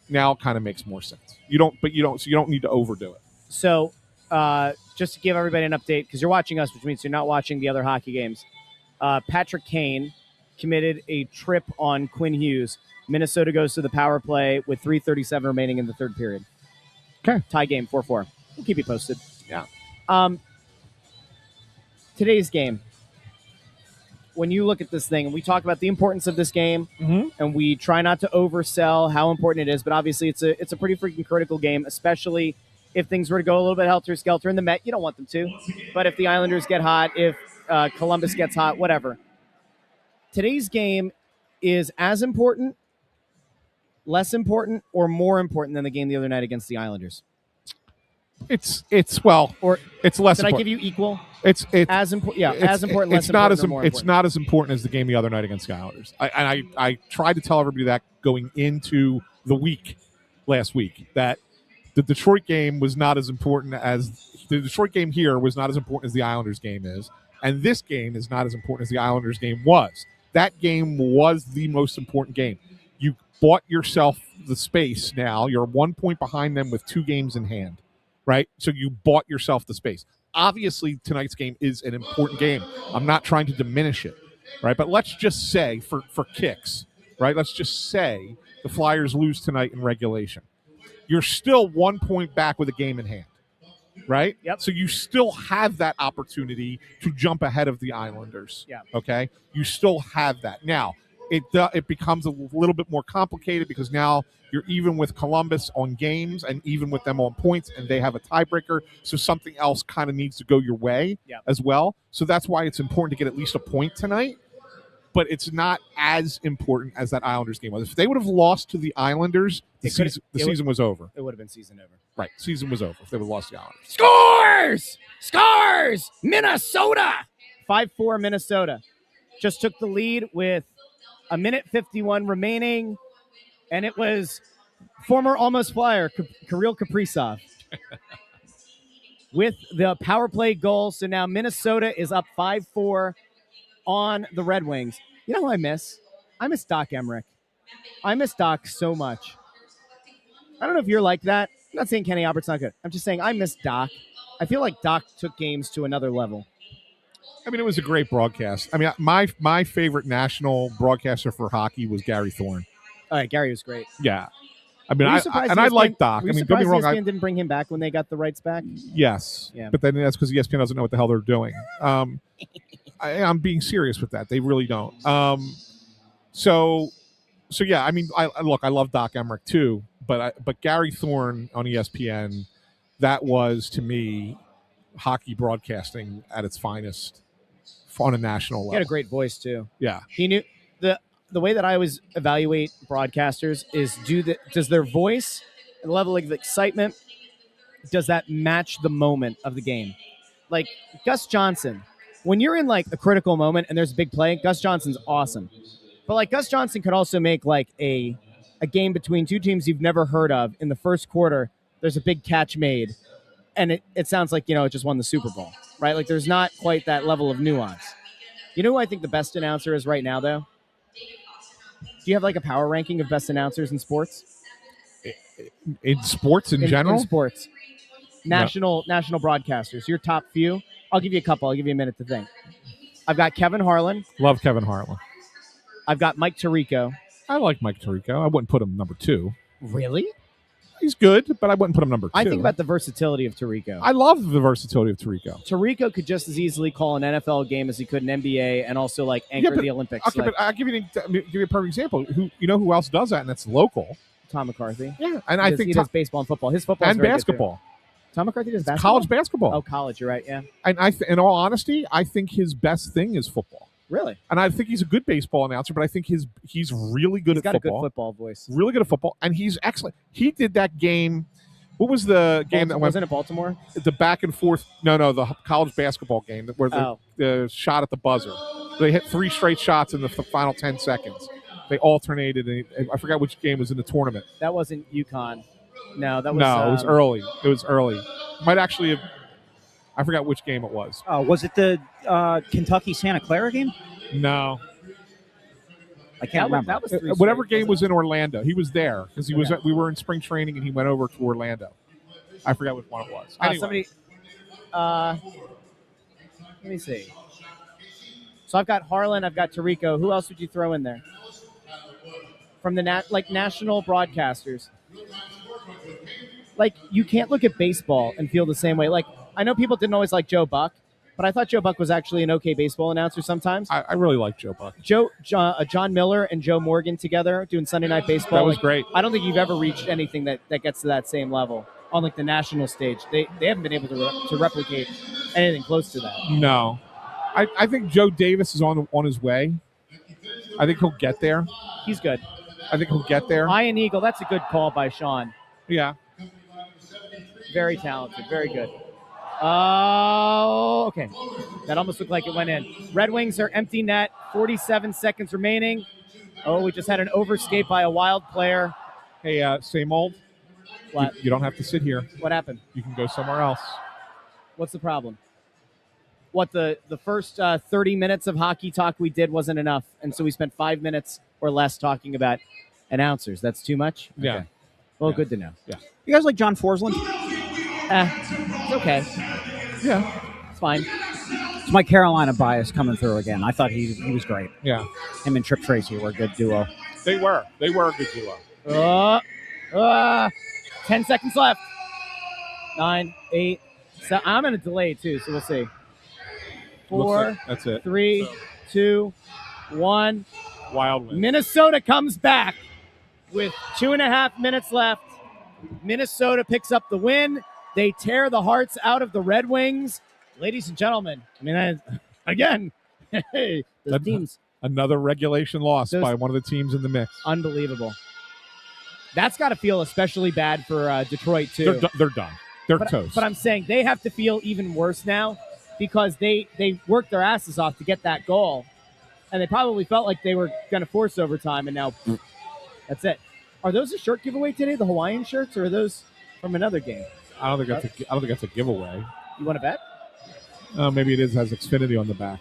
Now it kind of makes more sense. You don't need to overdo it. So, just to give everybody an update, because you're watching us, which means you're not watching the other hockey games. Patrick Kane committed a trip on Quinn Hughes. Minnesota goes to the power play with 3:37 remaining in the third period. Okay. Tie game, 4-4. We'll keep you posted. Yeah. Today's game. When you look at this thing, and we talk about the importance of this game, and we try not to oversell how important it is, but obviously it's a pretty freaking critical game, especially if things were to go a little bit helter-skelter in the Met. You don't want them to. But if the Islanders get hot, if Columbus gets hot, whatever. Today's game is as important, less important, or more important than the game the other night against the Islanders. It's less. Did I important. give you equal? It's as important. Yeah, as important. Less it's not important, as or more it's important? not as important as the game the other night against the Islanders. I tried to tell everybody that going into the week last week, that the Detroit game was not as important as the Detroit game here was not as important as the Islanders game is, and this game is not as important as the Islanders game was. That game was the most important game. You bought yourself the space now. You're 1 point behind them with 2 games in hand, right? So you bought yourself the space. Obviously, tonight's game is an important game. I'm not trying to diminish it, right? But let's just say, for kicks, right? Let's just say the Flyers lose tonight in regulation. You're still 1 point back with a game in hand, right? Yep. So you still have that opportunity to jump ahead of the Islanders. Yeah. Okay? You still have that. Now, it becomes a little bit more complicated because now you're even with Columbus on games and even with them on points, and they have a tiebreaker. So something else kind of needs to go your way as well. So that's why it's important to get at least a point tonight. But it's not as important as that Islanders game was. If they would have lost to the Islanders, the season was over. It would have been season over. Right. Season was over if they would have lost to the Islanders. Scores! Minnesota! 5-4 Minnesota. Just took the lead with 1:51 remaining, and it was former almost Flyer, Kirill Kaprizov, with the power play goal. So now Minnesota is up 5-4 on the Red Wings. You know who I miss? I miss Doc Emmerich. I miss Doc so much. I don't know if you're like that. I'm not saying Kenny Albert's not good. I'm just saying I miss Doc. I feel like Doc took games to another level. I mean, it was a great broadcast. I mean, my favorite national broadcaster for hockey was Gary Thorne. All right, Gary was great. Yeah. I mean, I like Doc. I mean, don't be wrong. ESPN didn't bring him back when they got the rights back? Yes. Yeah. But then that's because ESPN doesn't know what the hell they're doing. I'm being serious with that. They really don't. So yeah, I mean, I love Doc Emmerich too, but Gary Thorne on ESPN, that was to me hockey broadcasting at its finest on a national level. He had a great voice too. Yeah. He knew the way that I always evaluate broadcasters is does their voice and level of excitement, does that match the moment of the game? Like Gus Johnson, when you're in like a critical moment and there's a big play, Gus Johnson's awesome. But like Gus Johnson could also make like a game between two teams you've never heard of in the first quarter. There's a big catch made, and it sounds like, it just won the Super Bowl, right? Like there's not quite that level of nuance. You know who I think the best announcer is right now, though? Do you have like a power ranking of best announcers in sports? In sports in general? In sports. National broadcasters. Your top few. I'll give you a couple. I'll give you a minute to think. I've got Kevin Harlan. Love Kevin Harlan. I've got Mike Tirico. I like Mike Tirico. I wouldn't put him number 2. Really? He's good, but I wouldn't put him number 2. I think about the versatility of Tirico. I love the versatility of Tirico. Tirico could just as easily call an NFL game as he could an NBA and also like anchor the Olympics. Okay, but I'll give you a perfect example. Who else does that, and that's local? Tom McCarthy. Yeah, and I think he does baseball and football. His football and basketball. Tom McCarthy does basketball? College basketball. Oh, college. You're right. Yeah. And in all honesty, I think his best thing is football. Really? And I think he's a good baseball announcer, but I think he's really good at football. He's got a good football voice. Really good at football, and he's excellent. He did that game. What was the game that wasn't it Baltimore? The back and forth. No, the college basketball game where the shot at the buzzer. They hit 3 straight shots in the final 10 seconds. They alternated, and I forgot which game was in the tournament. That wasn't UConn. No, that was it was early. It was early. Might actually have. I forgot which game it was. Was it the Kentucky Santa Clara game? No. I can't remember. That was whatever game was in Orlando. He was there because he was. We were in spring training and he went over to Orlando. I forgot which one it was. Anyway. Let me see. So I've got Harlan. I've got Tirico. Who else would you throw in there from the national broadcasters? Like you can't look at baseball and feel the same way. Like I know people didn't always like Joe Buck. But I thought Joe Buck was actually an okay baseball announcer sometimes. I really like Joe Buck. John Miller and Joe Morgan together doing Sunday Night Baseball. That was great. I don't think you've ever reached anything that gets to that same level on like the national stage. They haven't been able to replicate anything close to that. No. I think Joe Davis is on his way. I think he'll get there. He's good. I think he'll get there. Iron Eagle, that's a good call by Sean. Yeah. Very talented. Very good. Oh, okay. That almost looked like it went in. Red Wings are empty net. 47 seconds remaining. Oh, we just had an overskate by a Wild player. Hey, same old. What? You don't have to sit here. What happened? You can go somewhere else. What's the problem? What, the first 30 minutes of hockey talk we did wasn't enough, and so we spent 5 minutes or less talking about announcers. That's too much? Yeah. Okay. Well, Yeah. good to know. You guys like John Forsland? It's okay. Yeah. It's fine. It's my Carolina bias coming through again. I thought he was great. Yeah. Him and Trip Tracy were a good duo. They were a good duo. 10 seconds left. 9, 8. So I'm in a delay, too, so we'll see. 4, That's it. 3, 2, 1. Wild win. Minnesota comes back with 2.5 minutes left. Minnesota picks up the win. They tear the hearts out of the Red Wings. Ladies and gentlemen, again, hey, the teams. Another regulation loss by one of the teams in the mix. Unbelievable. That's got to feel especially bad for Detroit, too. They're done. They're toast. But I'm saying they have to feel even worse now because they worked their asses off to get that goal, and they probably felt like they were going to force overtime, and now that's it. Are those a shirt giveaway today, the Hawaiian shirts, or are those from another game? I don't think that's a giveaway. You want to bet? Maybe it has Xfinity on the back.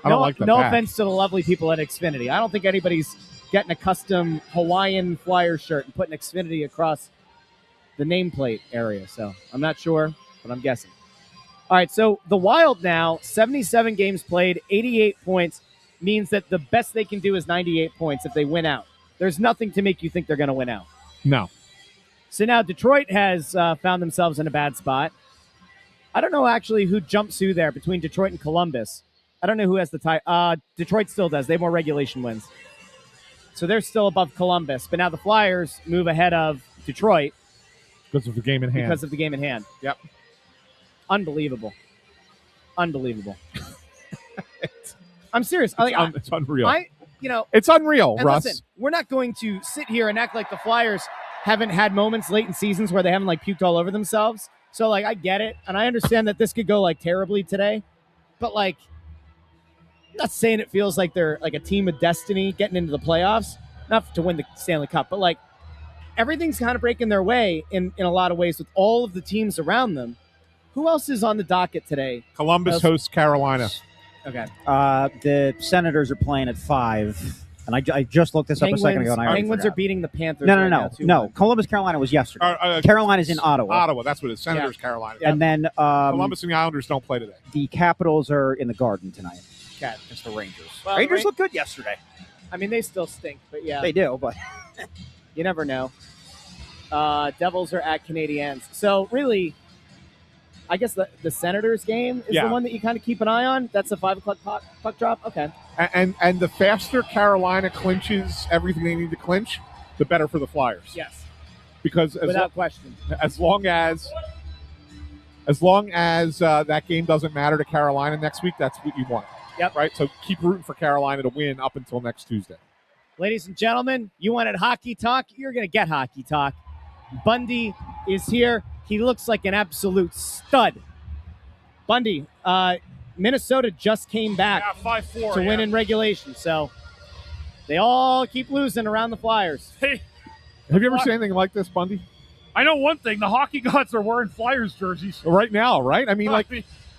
I don't like that. No offense to the lovely people at Xfinity. I don't think anybody's getting a custom Hawaiian Flyer shirt and putting Xfinity across the nameplate area. So I'm not sure, but I'm guessing. All right, so the Wild now, 77 games played, 88 points, means that the best they can do is 98 points if they win out. There's nothing to make you think they're going to win out. No. So now Detroit has found themselves in a bad spot. I don't know actually who jumps who there between Detroit and Columbus. I don't know who has the tie. Detroit still does. They have more regulation wins. So they're still above Columbus. But now the Flyers move ahead of Detroit. Because of the game in hand. Yep. Unbelievable. I'm serious. It's unreal. It's unreal, Russ. Listen, we're not going to sit here and act like the Flyers haven't had moments late in seasons where they haven't puked all over themselves. So I get it, and I understand that this could go terribly today, but I'm not saying it feels like they're a team of destiny getting into the playoffs, not to win the Stanley Cup, but everything's kind of breaking their way in a lot of ways with all of the teams around them. Who else is on the docket today? Columbus hosts Carolina. Okay. The Senators are playing at 5. And I just looked this up a second ago. And Penguins are beating the Panthers. No. Columbus, Carolina was yesterday. Carolina's in Ottawa. Ottawa, that's what it is. Senators, Carolina. And then Columbus and the Islanders don't play today. The Capitals are in the Garden tonight. Okay. It's the Rangers. Well, Rangers look good yesterday. They still stink, but yeah. They do, but you never know. Devils are at Canadiens. So really, I guess the Senators game is the one that you kind of keep an eye on. That's a 5 o'clock puck drop. Okay. And the faster Carolina clinches everything they need to clinch, the better for the Flyers. Yes. Because without question, as long as that game doesn't matter to Carolina next week, that's what you want. Yep. Right. So keep rooting for Carolina to win up until next Tuesday. Ladies and gentlemen, you wanted hockey talk? You're going to get hockey talk. Bundy is here. He looks like an absolute stud. Bundy, Minnesota just came back 5-4, to win in regulation. So they all keep losing around the Flyers. Hey, have you ever seen anything like this, Bundy? I know one thing. The hockey gods are wearing Flyers jerseys. Right now, right?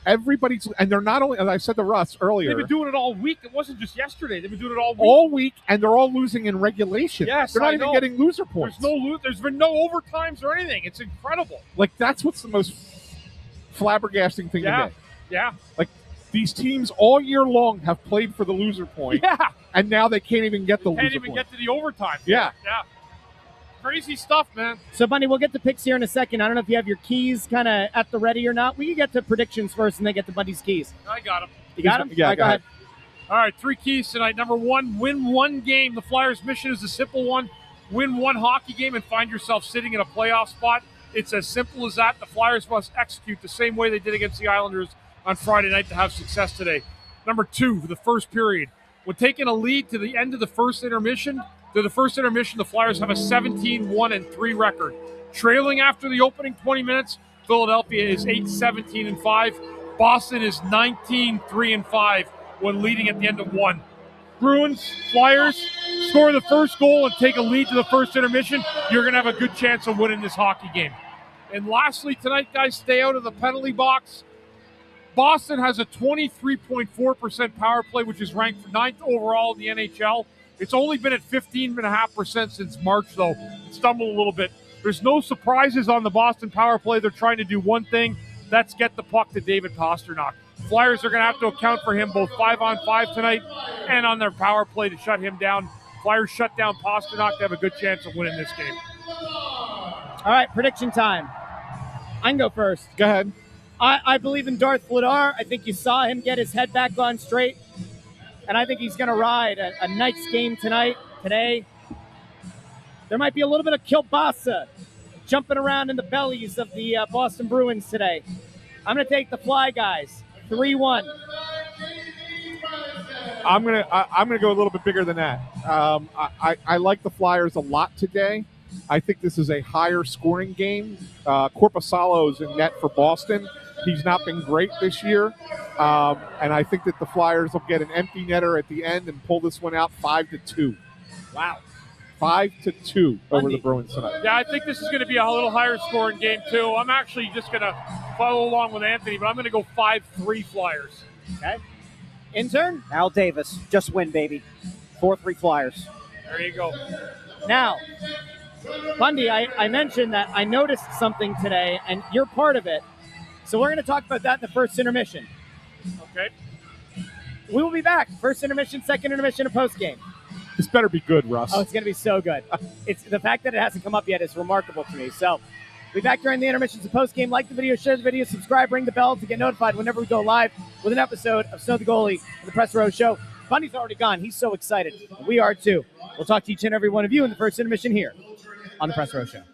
Everybody's, and they're not only, as I said to Russ earlier, they've been doing it all week. It wasn't just yesterday. They've been doing it all week. All week, and they're all losing in regulation. Yes, they're not even getting loser points. There's been no overtimes or anything. It's incredible. That's what's the most flabbergasting thing to me. Yeah. These teams all year long have played for the loser point. Yeah. And now they can't even get the loser point. Can't even get to the overtime. Yeah. Yeah. Crazy stuff, man. So, Bundy, we'll get to picks here in a second. I don't know if you have your keys kind of at the ready or not. We can get to predictions first and then get to Bundy's keys. I got them. You got them? Yeah, All right, go ahead. All right, 3 keys tonight. Number 1, win 1 game. The Flyers' mission is a simple one. Win 1 hockey game and find yourself sitting in a playoff spot. It's as simple as that. The Flyers must execute the same way they did against the Islanders on Friday night to have success today. Number 2, the first period. When taking a lead to the end of the first intermission, the Flyers have a 17-1-3 record. Trailing after the opening 20 minutes, Philadelphia is 8-17-5. Boston is 19-3-5 when leading at the end of 1. Bruins, Flyers, score the first goal and take a lead to the first intermission. You're going to have a good chance of winning this hockey game. And lastly, tonight, guys, stay out of the penalty box. Boston has a 23.4% power play, which is ranked 9th overall in the NHL. It's only been at 15.5% since March, though. It stumbled a little bit. There's no surprises on the Boston power play. They're trying to do one thing. That's get the puck to David Pastrnak. Flyers are going to have to account for him both 5-on-5 tonight and on their power play to shut him down. Flyers shut down Pastrnak to have a good chance of winning this game. All right, prediction time. I can go first. Go ahead. I believe in Darth Vladar. I think you saw him get his head back on straight. And I think he's going to ride a nice game today. There might be a little bit of kielbasa jumping around in the bellies of the Boston Bruins today. I'm going to take the Fly guys, 3-1. I'm gonna go a little bit bigger than that. I like the Flyers a lot today. I think this is a higher scoring game. Korpisalo's in net for Boston. He's not been great this year, and I think that the Flyers will get an empty netter at the end and pull this one out 5-2. Wow. 5-2 over Bundy. the Bruins tonight. Yeah, I think this is going to be a little higher scoring game, too. I'm actually just going to follow along with Anthony, but I'm going to go 5-3 Flyers. Okay. Intern? Al Davis, just win, baby. 4-3 Flyers. There you go. Now, Bundy, I mentioned that I noticed something today, and you're part of it. So we're going to talk about that in the first intermission. Okay. We will be back. First intermission, second intermission, and postgame. This better be good, Russ. Oh, it's going to be so good. It's the fact that it hasn't come up yet is remarkable to me. So we'll be back during the intermissions and postgame. Like the video, share the video, subscribe, ring the bell to get notified whenever we go live with an episode of Snow the Goalie and the Press Row Show. Bundy's already gone. He's so excited. We are too. We'll talk to each and every one of you in the first intermission here on the Press Row Show.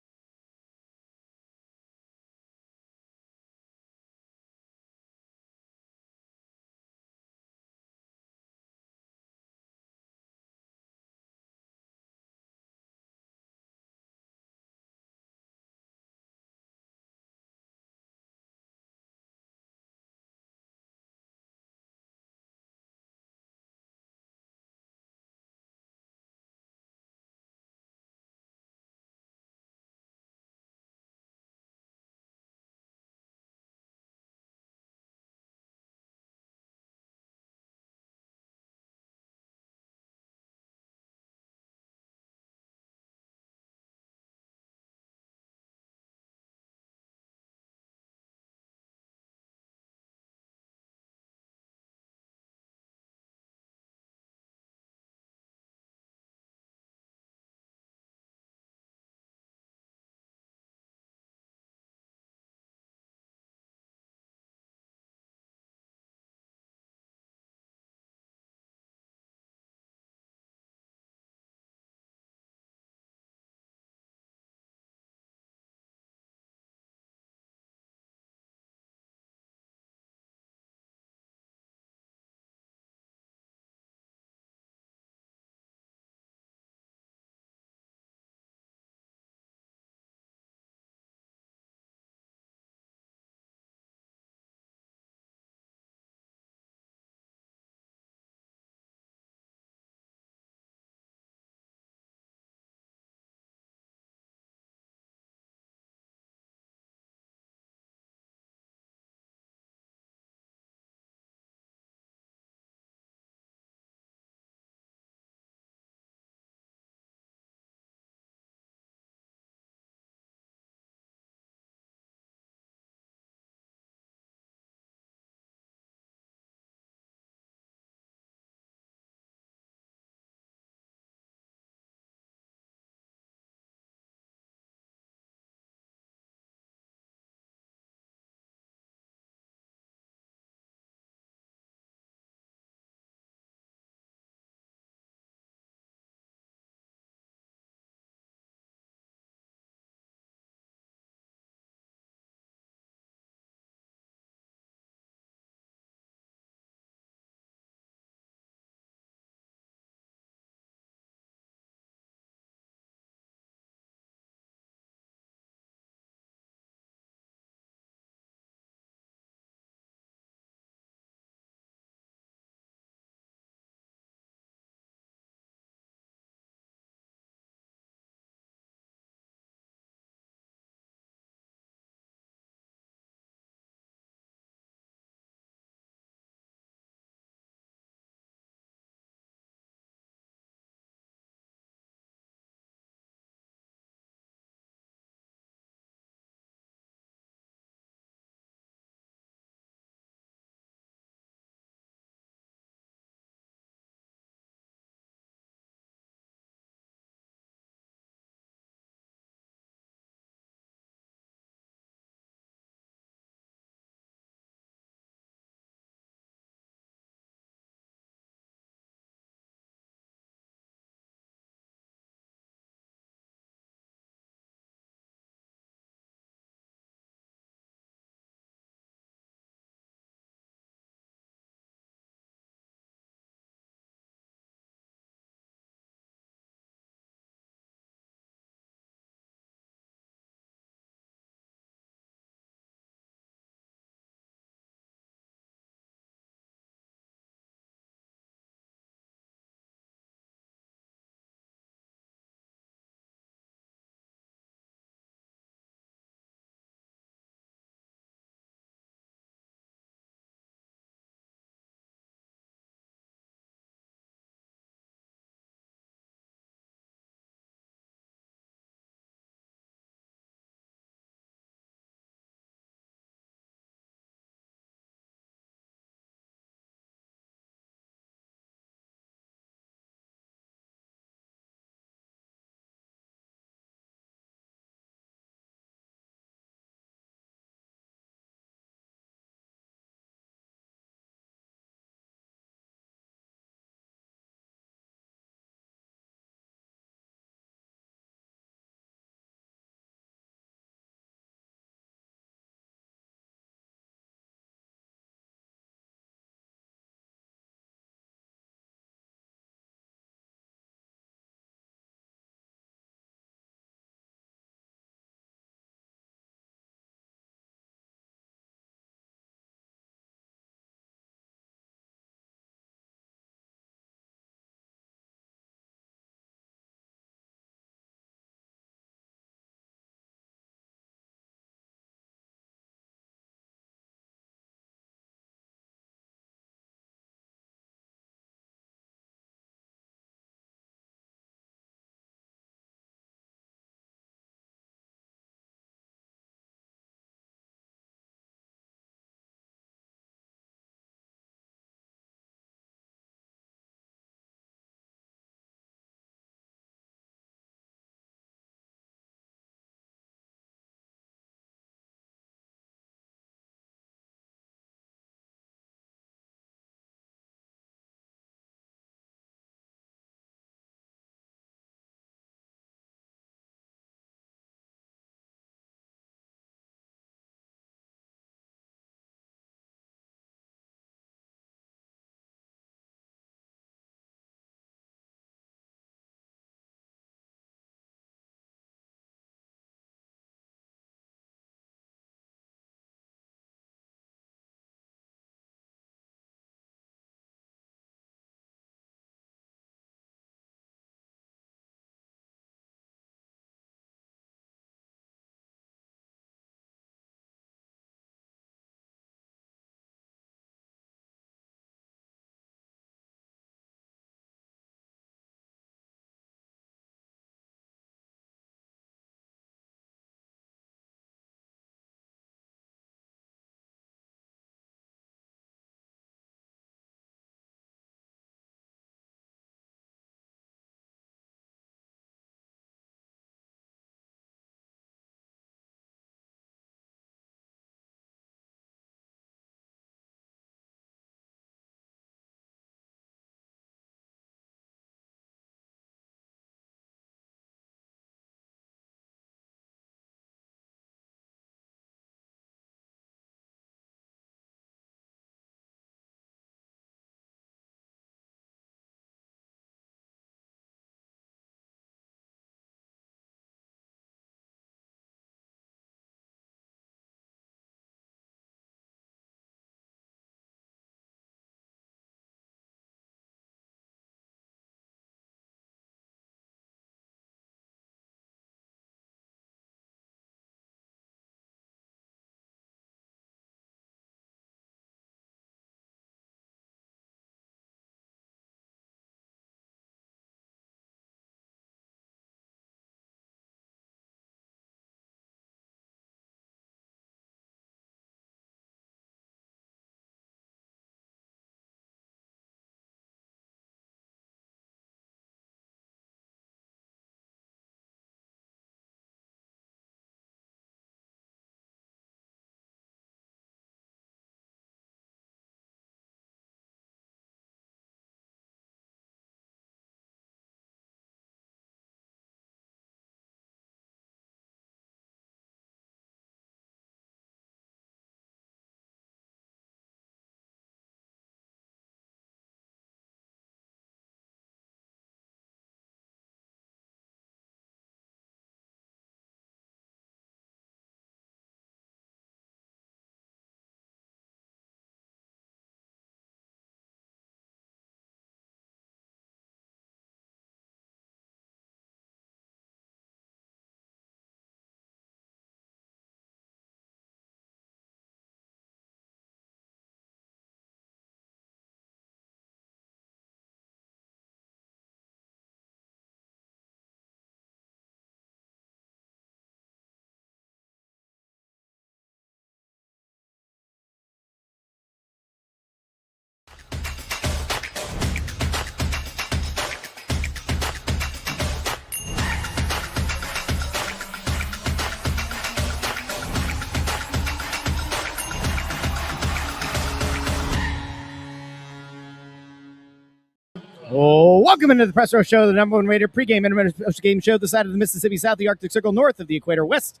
Oh, welcome into the Press Row Show, the number one rated pregame intermission postgame show this side of the Mississippi, south of the Arctic Circle, north of the equator, west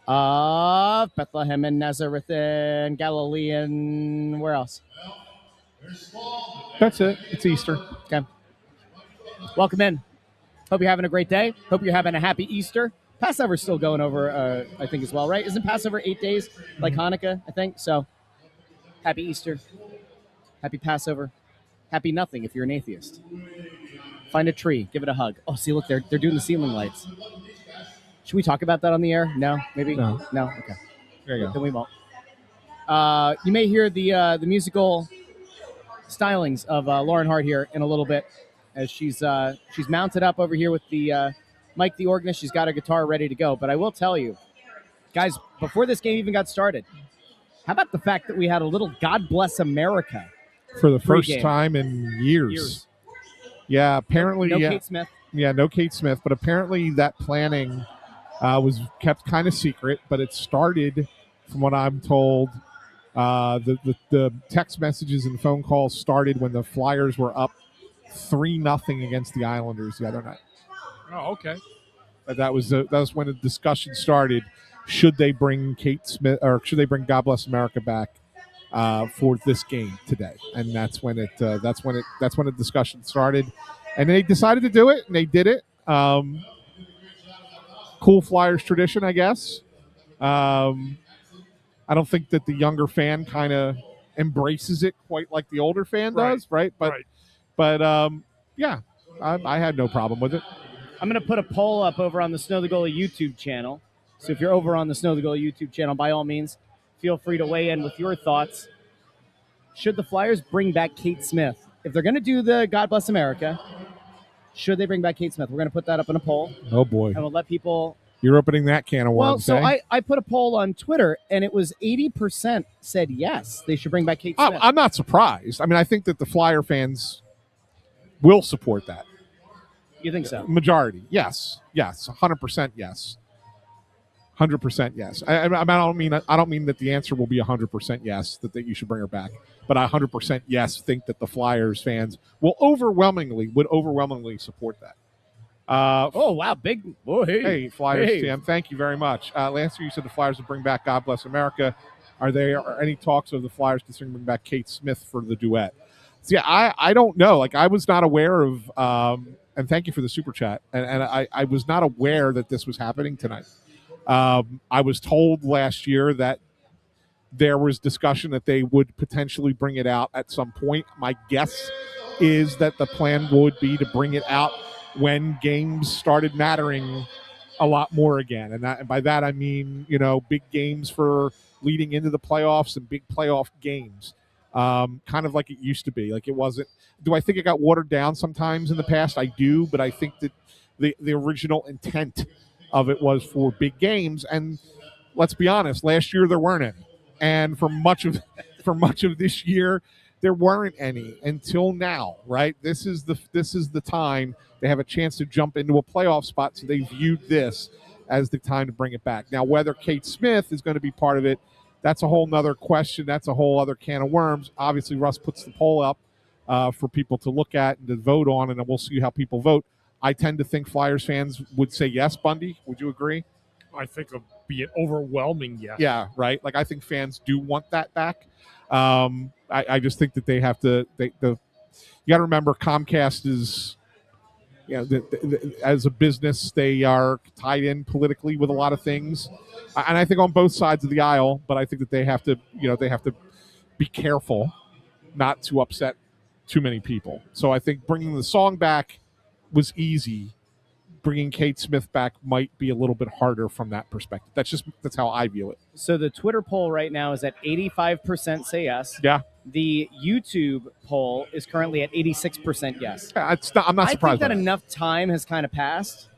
of Bethlehem and Nazareth and Galilee and where else? That's it. It's Easter. Okay. Welcome in. Hope you're having a great day. Hope you're having a happy Easter. Passover's still going over, I think, as well, right? Isn't Passover 8 days like Hanukkah, I think? So, happy Easter. Happy Passover. Happy nothing if you're an atheist. Find a tree. Give it a hug. Oh, see, look, they're doing the ceiling lights. Should we talk about that on the air? No? Maybe? No. No? Okay. There you go. Then we won't. You may hear the musical stylings of Lauren Hart here in a little bit as she's mounted up over here with the Mike the organist. She's got her guitar ready to go. But I will tell you, guys, before this game even got started, how about the fact that we had a little God Bless America For the first Pregame. time in years. Yeah, apparently. No yeah, Kate Smith. Yeah, no Kate Smith. But apparently that planning was kept kind of secret. But it started, from what I'm told, the text messages and phone calls started when the Flyers were up 3-0 against the Islanders the other night. Oh, okay. That was when the discussion started. Should they bring Kate Smith, or should they bring God Bless America back for this game today? And that's when the discussion started. And they decided to do it, and they did it. Cool Flyers tradition, I guess. I don't think that the younger fan kind of embraces it quite like the older fan does, right? But yeah, I had no problem with it. I'm going to put a poll up over on the Snow the Goalie YouTube channel. So if you're over on the Snow the Goalie YouTube channel, by all means, feel free to weigh in with your thoughts. Should the Flyers bring back Kate Smith? If they're going to do the God Bless America, should they bring back Kate Smith? We're going to put that up in a poll. Oh, boy. And we'll let people... You're opening that can of worms, Well, so I put a poll on Twitter, and it was 80% said yes, they should bring back Kate Smith. I'm not surprised. I mean, I think that the Flyer fans will support that. You think so? Majority, yes, 100% yes, 100% yes. I don't mean that the answer will be 100% yes that you should bring her back, but I 100% yes think that the Flyers fans would overwhelmingly support that. Oh wow, big boy! Hey, Flyers fan, thank you very much. Last year you said the Flyers would bring back God Bless America. Are there any talks of the Flyers considering bringing back Kate Smith for the duet? So yeah, I don't know. Like, I was not aware of. And thank you for the super chat. And I was not aware that this was happening tonight. I was told last year that there was discussion that they would potentially bring it out at some point. My guess is that the plan would be to bring it out when games started mattering a lot more again. And by that I mean, big games for leading into the playoffs and big playoff games. Kind of like it used to be. Like, it wasn't. Do I think it got watered down sometimes in the past? I do, but I think that the original intent of it was for big games. And let's be honest, last year there weren't any, and for much of this year there weren't any until now. Right? This is the time they have a chance to jump into a playoff spot. So they viewed this as the time to bring it back. Now, whether Kate Smith is going to be part of it, that's a whole nother question. That's a whole other can of worms. Obviously, Russ puts the poll up for people to look at and to vote on, and then we'll see how people vote. I tend to think Flyers fans would say yes. Bundy, would you agree? I think it would be an overwhelming yes. Yeah, right. Like, I think fans do want that back. I just think that they have to. You got to remember, Comcast is, as a business, they are tied in politically with a lot of things, and I think on both sides of the aisle. But I think that they have to be careful not to upset too many people. So I think bringing the song back was easy. Bringing Kate Smith back might be a little bit harder from that perspective. That's how I view it. So the Twitter poll right now is at 85% say yes. Yeah. The YouTube poll is currently at 86% yes. I'm not surprised. I think that enough time has kind of passed.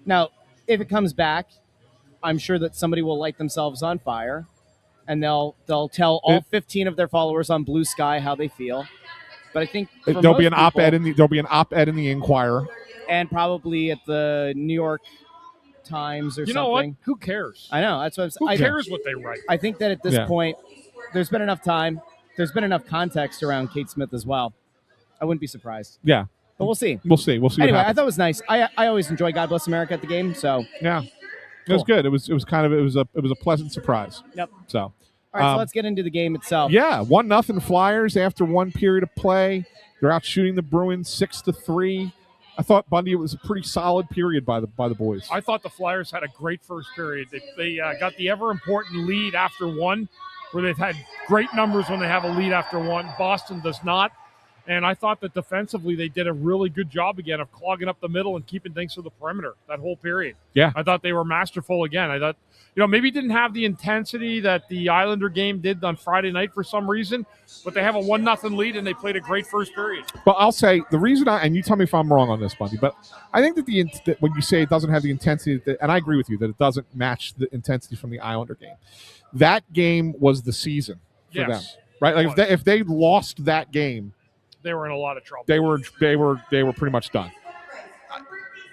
Now, if it comes back, I'm sure that somebody will light themselves on fire, and they'll tell all 15 of their followers on Blue Sky how they feel. But I think there'll be an op-ed in the Inquirer, and probably at the New York Times or something. You know what? Who cares? I know. That's what I'm saying. Who cares what they write? I think that at this point, there's been enough time. There's been enough context around Kate Smith as well. I wouldn't be surprised. Yeah. But we'll see. We'll see. We'll see. Anyway, what I happens. thought it was nice. I always enjoy God Bless America at the game. So Yeah. It was Cool. good. It was a pleasant surprise. Yep. So all right, so let's get into the game itself. yeah, 1-0 Flyers after one period of play. They're out shooting the Bruins 6-3. I thought, Bundy, it was a pretty solid period by the boys. I thought the Flyers had a great first period. They got the ever-important lead after one, where they've had great numbers when they have a lead after one. Boston does not. And I thought that defensively they did a really good job again of clogging up the middle and keeping things to the perimeter that whole period. Yeah. I thought they were masterful again. I thought, maybe didn't have the intensity that the Islander game did on Friday night for some reason, but they have a 1-0 lead and they played a great first period. But I'll say the reason and you tell me if I'm wrong on this, Bundy, but I think that when you say it doesn't have the intensity, and I agree with you that it doesn't match the intensity from the Islander game. That game was the season for them, right? Like if they lost that game, they were in a lot of trouble. They were pretty much done.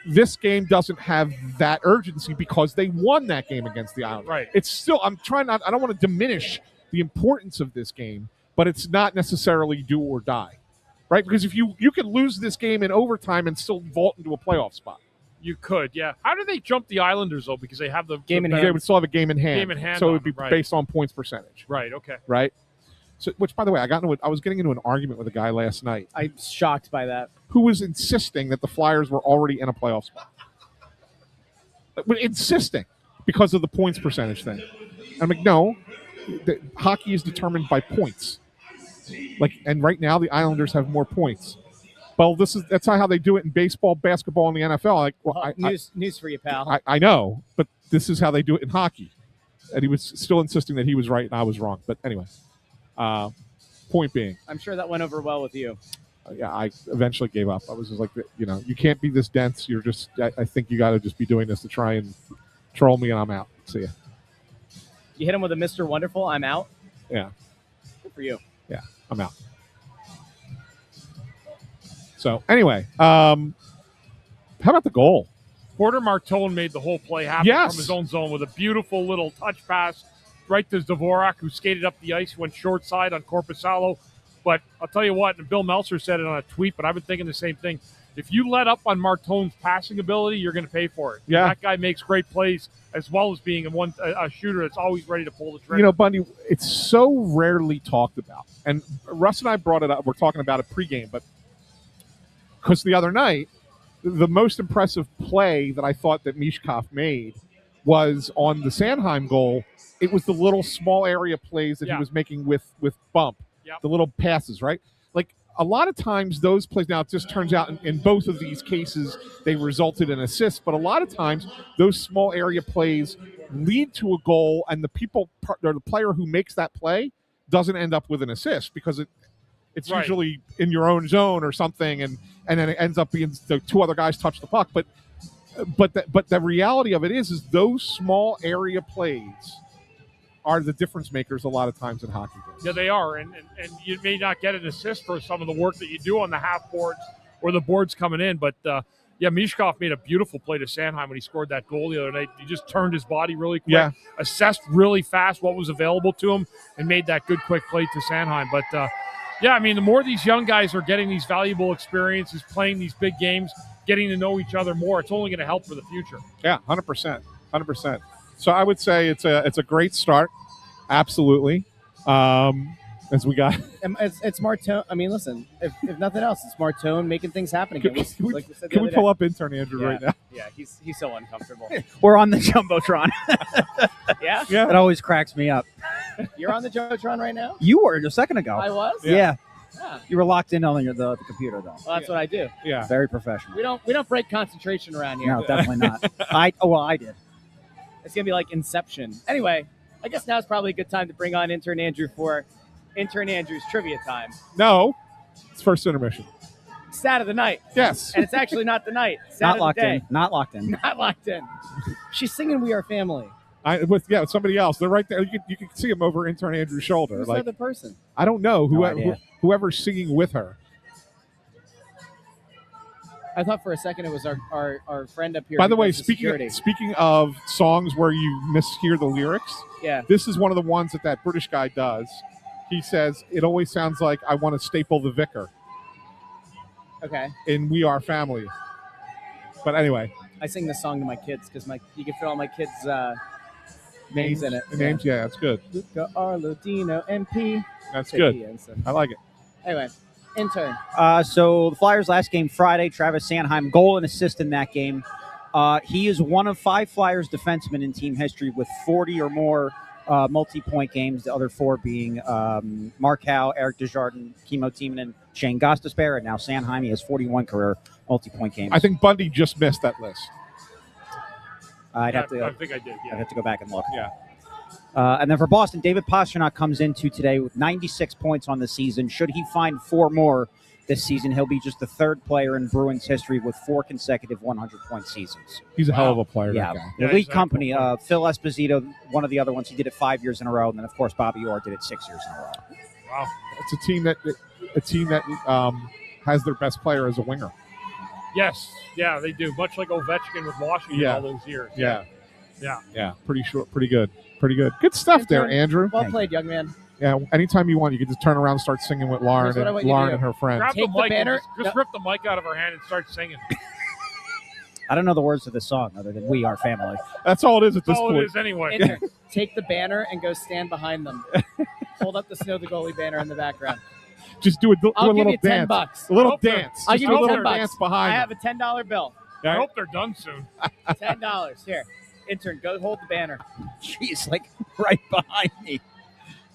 This game doesn't have that urgency because they won that game against the Islanders. Right. It's still I don't want to diminish the importance of this game, but it's not necessarily do or die. Right? Because if you could lose this game in overtime and still vault into a playoff spot. You could, yeah. How do they jump the Islanders though? Because they have the game in hand. They would still have a game in hand. Game in hand. So it would be based on points percentage. Right, okay. Right? So, which, by the way, I was getting into an argument with a guy last night. I'm shocked by that. Who was insisting that the Flyers were already in a playoff spot. Insisting because of the points percentage thing. I'm like, no, hockey is determined by points. And right now the Islanders have more points. Well, that's not how they do it in baseball, basketball, and the NFL. News for you, pal. I know, but this is how they do it in hockey. And he was still insisting that he was right and I was wrong. But anyway. Point being, I'm sure that went over well with you. Yeah, I eventually gave up. I was just like, you can't be this dense. You're just, I think you got to just be doing this to try and troll me, and I'm out. See ya. You hit him with a Mr. Wonderful. I'm out. Yeah. Good for you. Yeah, I'm out. So anyway, how about the goal? Porter Martone made the whole play happen from his own zone with a beautiful little touch pass right to Dvorak, who skated up the ice, went short side on Korpisalo. But I'll tell you what, and Bill Meltzer said it on a tweet, but I've been thinking the same thing. If you let up on Martone's passing ability, you're going to pay for it. Yeah. That guy makes great plays as well as being a shooter that's always ready to pull the trigger. Bundy, it's so rarely talked about. And Russ and I brought it up. We're talking about it pregame, but because the other night, the most impressive play that I thought that Mishkov made was on the Sanheim goal. It was the little small area plays that he was making with bump, the little passes, right? Like a lot of times those plays, now it just turns out in both of these cases they resulted in assists, but a lot of times those small area plays lead to a goal and the player who makes that play doesn't end up with an assist because it's usually in your own zone or something and then it ends up being the two other guys touch the puck. But the reality of it is those small area plays are the difference makers a lot of times in hockey games. Yeah, they are. And you may not get an assist for some of the work that you do on the half boards or the boards coming in. But, Mishkov made a beautiful play to Sanheim when he scored that goal the other night. He just turned his body really quick, assessed really fast what was available to him, and made that good, quick play to Sanheim. But, the more these young guys are getting these valuable experiences, playing these big games, getting to know each other more, it's only going to help for the future. Yeah, 100%. 100%. So I would say it's a great start. Absolutely. As we got. It's Martone. I mean, listen, if nothing else, it's Martone making things happen again. Can we pull up intern Andrew right now? Yeah, he's so uncomfortable. We're on the Jumbotron. Yeah? It always cracks me up. You're on the Jumbotron right now? You were a second ago. I was? Yeah. Yeah. You were locked in on the computer, though. Well, that's what I do. Yeah. Very professional. We don't break concentration around here. No, definitely not. I did. It's going to be like Inception. Anyway, I guess now's probably a good time to bring on Intern Andrew for Intern Andrew's trivia time. No, it's first intermission. Stat of the night. Yes. And it's actually not the night. Stat Not of locked the day. in. Not locked in. Not locked in. She's singing We Are Family. With somebody else. They're right there. You can see them over intern Andrew's shoulder. Who's the other person? I don't know. No idea. Whoever's singing with her. I thought for a second it was our friend up here. By the way, does speaking of songs where you mishear the lyrics, this is one of the ones that British guy does. He says, it always sounds like I want to staple the vicar. Okay. in We Are Family. But anyway. I sing this song to my kids because you can fit all my kids' names in it. Names, yeah, that's good. Luca, Arlo, Dino, MP. That's good. I like it. Anyway, intern. So the Flyers' last game Friday, Travis Sanheim, goal and assist in that game. He is one of 5 Flyers defensemen in team history with 40 or more multi-point games, the other 4 being Mark Howe, Eric Desjardins, Kimmo Timonen, Shane Gostisbehere, and now Sanheim. He has 41 career multi-point games. I think Bundy just missed that list. I think I did, yeah. I'd have to go back and look. Yeah. And then for Boston, David Pastrnak comes into today with 96 points on the season. Should he find 4 more this season, he'll be just the 3rd player in Bruins history with 4 consecutive 100-point seasons. He's a hell of a player, Yeah. that guy. The league company, Phil Esposito, one of the other ones, he did it 5 years in a row. And then, of course, Bobby Orr did it 6 years in a row. Wow. It's a team that has their best player as a winger. Yes. Yeah, they do. Much like Ovechkin with Washington all those years. Yeah. Yeah. Pretty short. Pretty good. Good stuff there, Andrew. Well played, young man. Yeah. Anytime you want, you can just turn around and start singing with Lauren Here's what I want you to Lauren do. and her friends. Grab Take the mic the banner. and just rip the mic out of her hand and start singing. I don't know the words of the song other than We Are Family. That's all it is at this That's all point. it is anyway. Intern, take the banner and go stand behind them. Hold up the Snow the Goalie banner in the background. Just do a I'll give little you dance. $10. A little Hope they're- dance. I'll Just give do a you little $10. dance behind. I have a $10 bill. I hope they're done soon. $10. Here. Intern, go hold the banner. She's like right behind me.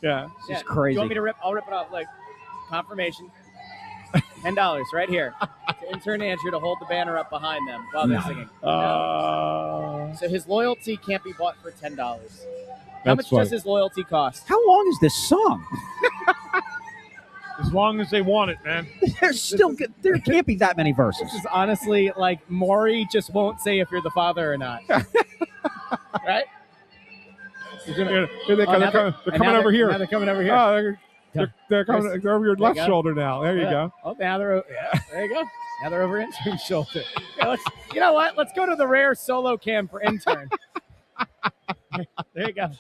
Yeah. This is Do crazy. you want me to rip? I'll rip it off. Like, confirmation. $10 right here. To intern Andrew to hold the banner up behind them while they're singing. So his loyalty can't be bought for $10. How much does his loyalty cost? How long is this song? As long as they want it, man. There can't be that many verses. This is honestly like Maury just won't say if you're the father or not. Right? Here they're coming over here. Now they're coming over here. Oh, they're coming. They're over your left go. shoulder now. There you go. Oh, now they're there you go. Now they're over intern's shoulder. Yeah, you know what? Let's go to the rare solo cam for intern. There you go.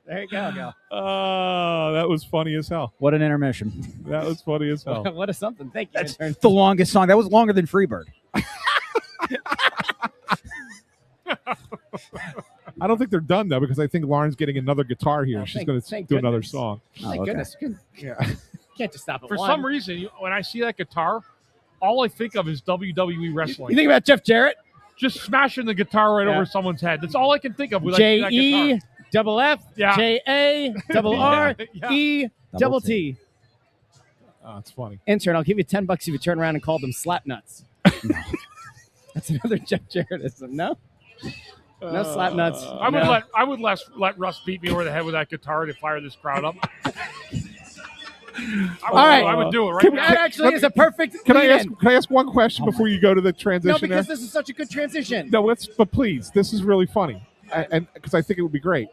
There you go. Oh, that was funny as hell. What an intermission. That was funny as hell. What a something. Thank you, intern. The longest song. That was longer than Freebird. I don't think they're done though, because I think Lauren's getting another guitar here. Oh, She's going to do another song. Thank okay. goodness. Yeah. Can't just stop at For one. some reason, when I see that guitar, all I think of is WWE wrestling. You think about Jeff Jarrett? Just smashing the guitar right Yeah. over someone's head. That's all I can think of with that J-E, guitar. double F, Yeah. J-A, double R, Yeah. E, double T. Oh, it's funny. Intern, I'll give you $10 if you turn around and call them slap nuts. That's another Jeff Jarrettism. No? No slap nuts. I would let Russ beat me over the head with that guitar to fire this crowd up. I would do it right now. That actually is a perfect Can I lead-in. ask one question before you go to the transition? No, because there? this is such a good transition. No, but please, this is really funny, and because I think it would be great.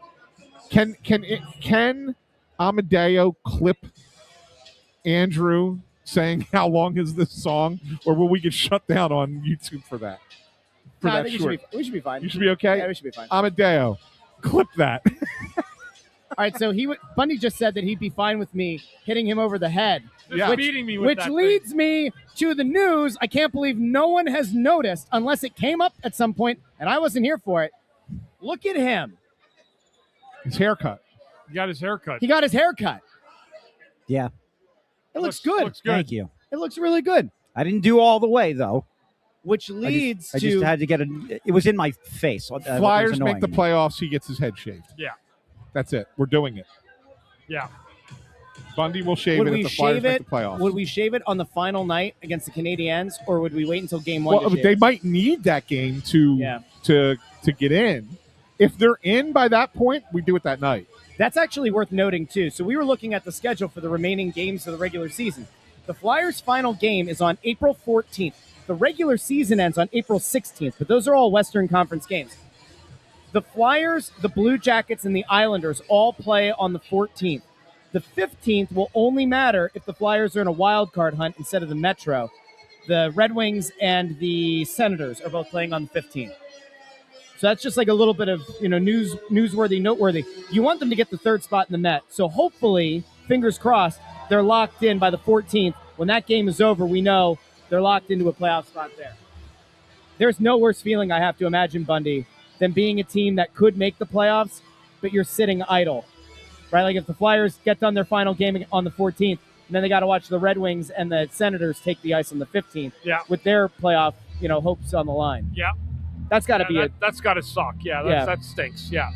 Can Amadeo clip Andrew saying how long is this song, or will we get shut down on YouTube for that? For No, I that think short? we should be fine. You should be okay. Yeah, we should be fine. Amadeo, clip that. All right, so Bundy just said that he'd be fine with me hitting him over the head. Just beating me with Which that leads me to the news. I can't believe no one has noticed, unless it came up at some point, and I wasn't here for it. Look at him. His haircut. He got his hair cut. He got his hair cut. Yeah. It looks good. Looks good. Thank you. It looks really good. I didn't do all the way, though. Which leads I just had to get it was in my face. Flyers make the playoffs. He gets his head shaved. Yeah. That's it. We're doing it. Yeah. Bundy will shave Would it we if the Flyers shave make it? the playoffs. Would we shave it on the final night against the Canadiens, or would we wait until game one? Well, to shave they it? might need that game to get in. If they're in by that point, we do it that night. That's actually worth noting, too. So we were looking at the schedule for the remaining games of the regular season. The Flyers' final game is on April 14th. The regular season ends on April 16th, but those are all Western Conference games. The Flyers, the Blue Jackets, and the Islanders all play on the 14th. The 15th will only matter if the Flyers are in a wild card hunt instead of the Metro. The Red Wings and the Senators are both playing on the 15th. So that's just like a little bit of newsworthy, noteworthy. You want them to get the third spot in the Met. So hopefully, fingers crossed, they're locked in by the 14th When that game is over, we know they're locked into a playoff spot there. There's no worse feeling, I have to imagine, Bundy, than being a team that could make the playoffs, but you're sitting idle, right? Like if the Flyers get done their final game on the 14th, and then they got to watch the Red Wings and the Senators take the ice on the 15th with their playoff, hopes on the line. Yeah. That's got to That's got to suck. Yeah, that stinks. Yeah.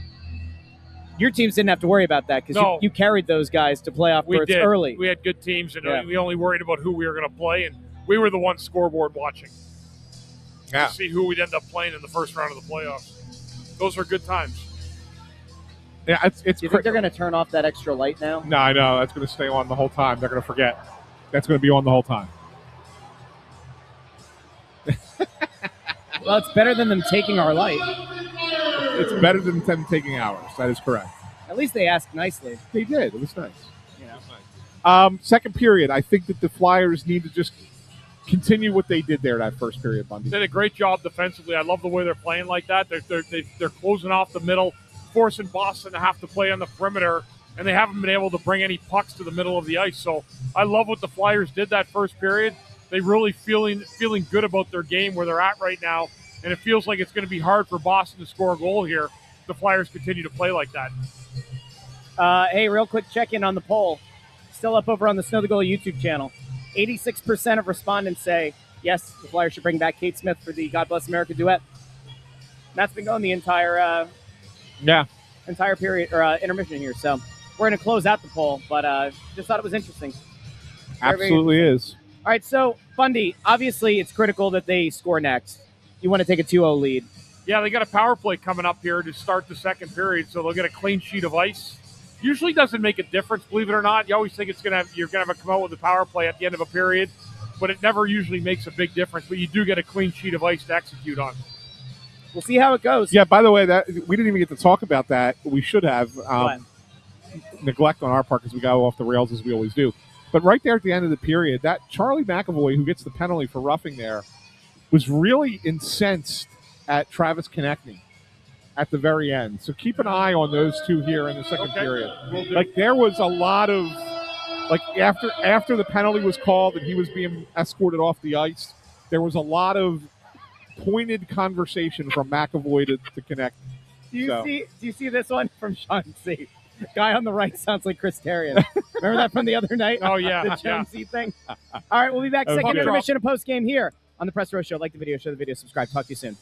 Your teams didn't have to worry about that because you carried those guys to playoff berths early. We had good teams, and we only worried about who we were going to play, and we were the ones scoreboard watching. To see who we'd end up playing in the first round of the playoffs. Those were good times. Yeah, it's Do you think they're going to turn off that extra light now? No, I know. That's going to stay on the whole time. They're going to forget. That's going to be on the whole time. Well, it's better than them taking our light. It's better than them taking ours. That is correct. At least they asked nicely. They did. It was nice. Second period, I think that the Flyers need to just continue what they did there that first period, Bundy. They did a great job defensively. I love the way they're playing like that. They're closing off the middle, forcing Boston to have to play on the perimeter, and they haven't been able to bring any pucks to the middle of the ice. So I love what the Flyers did that first period. They really feeling good about their game where they're at right now, and it feels like it's going to be hard for Boston to score a goal here if the Flyers continue to play like that. Hey, real quick check-in on the poll. Still up over on the Snow the Goalie YouTube channel. 86% of respondents say, yes, the Flyers should bring back Kate Smith for the God Bless America duet. That's been going the entire period or intermission here. So we're going to close out the poll, but just thought it was interesting. Absolutely is. All right, so Bundy, obviously it's critical that they score next. You want to take a 2-0 lead. Yeah, they got a power play coming up here to start the second period, so they'll get a clean sheet of ice. Usually doesn't make a difference, believe it or not. You always think you're going to have to come out with a power play at the end of a period, but it never usually makes a big difference. But you do get a clean sheet of ice to execute on. We'll see how it goes. Yeah, by the way, that we didn't even get to talk about that. We should have. Neglect on our part because we got off the rails as we always do. But right there at the end of the period, that Charlie McAvoy, who gets the penalty for roughing there, was really incensed at Travis Konechny at the very end. So keep an eye on those two here in the second period. Like there was a lot of after the penalty was called and he was being escorted off the ice, there was a lot of pointed conversation from McAvoy to Konechny. Do you see this one from Sean C? Guy on the right sounds like Chris Therien. Remember that from the other night? Oh, yeah. The Jonesy thing. All right, we'll be back second intermission and post game here on the Press Row Show. Like the video, share the video, subscribe. Talk to you soon.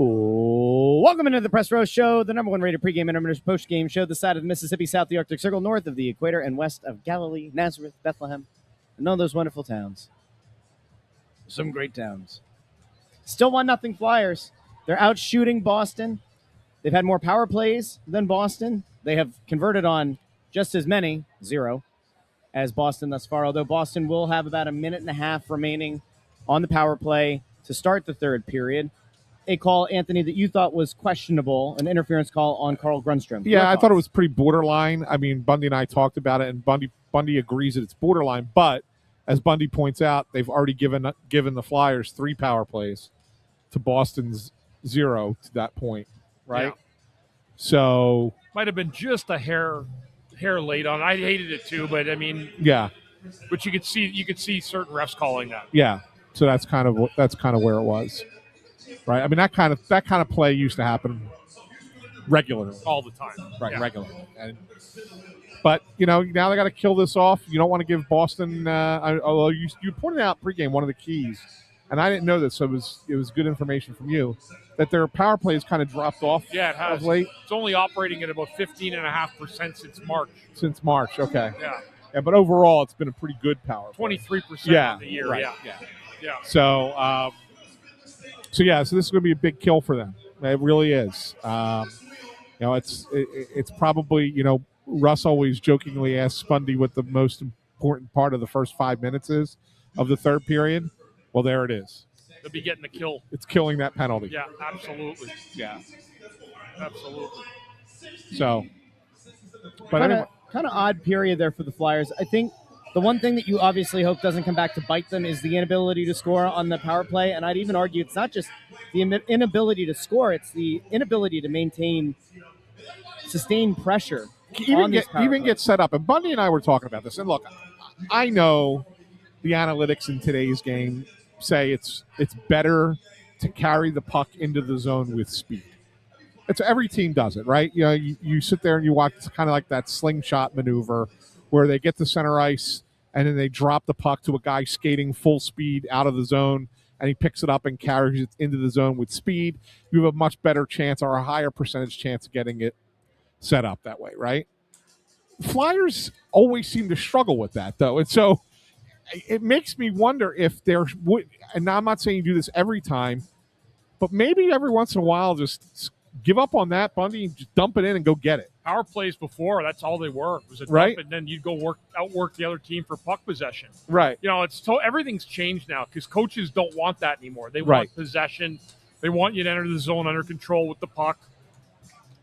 Welcome into the Press Row Show, the number one rated pregame, intermission, postgame show, this side of the Mississippi, south of the Arctic Circle, north of the equator, and west of Galilee, Nazareth, Bethlehem, and all those wonderful towns. Some great towns. Still 1-0 Flyers. They're out shooting Boston. They've had more power plays than Boston. They have converted on just as many, 0, as Boston thus far, although Boston will have about a minute and a half remaining on the power play to start the third period. A call, Anthony, that you thought was questionable, an interference call on Carl Grundstrom. Yeah, I thought it was pretty borderline. I mean, Bundy and I talked about it, and Bundy agrees that it's borderline. But as Bundy points out, they've already given the Flyers 3 power plays to Boston's 0 to that point, right? Yeah. So might have been just a hair late on. I hated it too, but I mean, yeah. But you could see certain refs calling that. Yeah. So that's kind of where it was. Right. I mean, that kind of play used to happen regularly, all the time. Right, yeah. regularly. But now they got to kill this off. You don't want to give Boston. Although you pointed out pregame one of the keys, and I didn't know this, so it was good information from you that their power play has kind of dropped off. Yeah, it has. Of late. It's only operating at about 15.5% since March. Okay. Yeah. Yeah, but overall, it's been a pretty good power play. 23% of the year. Right. Yeah. So this is going to be a big kill for them. It really is. It's probably, Russ always jokingly asks Bundy what the most important part of the first 5 minutes is of the third period. Well, there it is. They'll be getting the kill. It's killing that penalty. Yeah, absolutely. Yeah. Absolutely. So, but kind anyway. of odd period there for the Flyers. I think the one thing that you obviously hope doesn't come back to bite them is the inability to score on the power play. And I'd even argue it's not just the inability to score, it's the inability to maintain sustained pressure. Even get set up. And Bundy and I were talking about this. And look, I know the analytics in today's game say it's better to carry the puck into the zone with speed. Every team does it, right? You sit there and you watch. It's kind of like that slingshot maneuver where they get to center ice and then they drop the puck to a guy skating full speed out of the zone, and he picks it up and carries it into the zone with speed. You have a much better chance or a higher percentage chance of getting it set up that way, right? Flyers always seem to struggle with that, though. And so it makes me wonder if there would, and I'm not saying you do this every time, but maybe every once in a while just give up on that, Bundy, and just dump it in and go get it. Power plays before, that's all they were. It was a dump, right, and then you'd go outwork the other team for puck possession. Right. Everything's changed now because coaches don't want that anymore. They want possession. They want you to enter the zone under control with the puck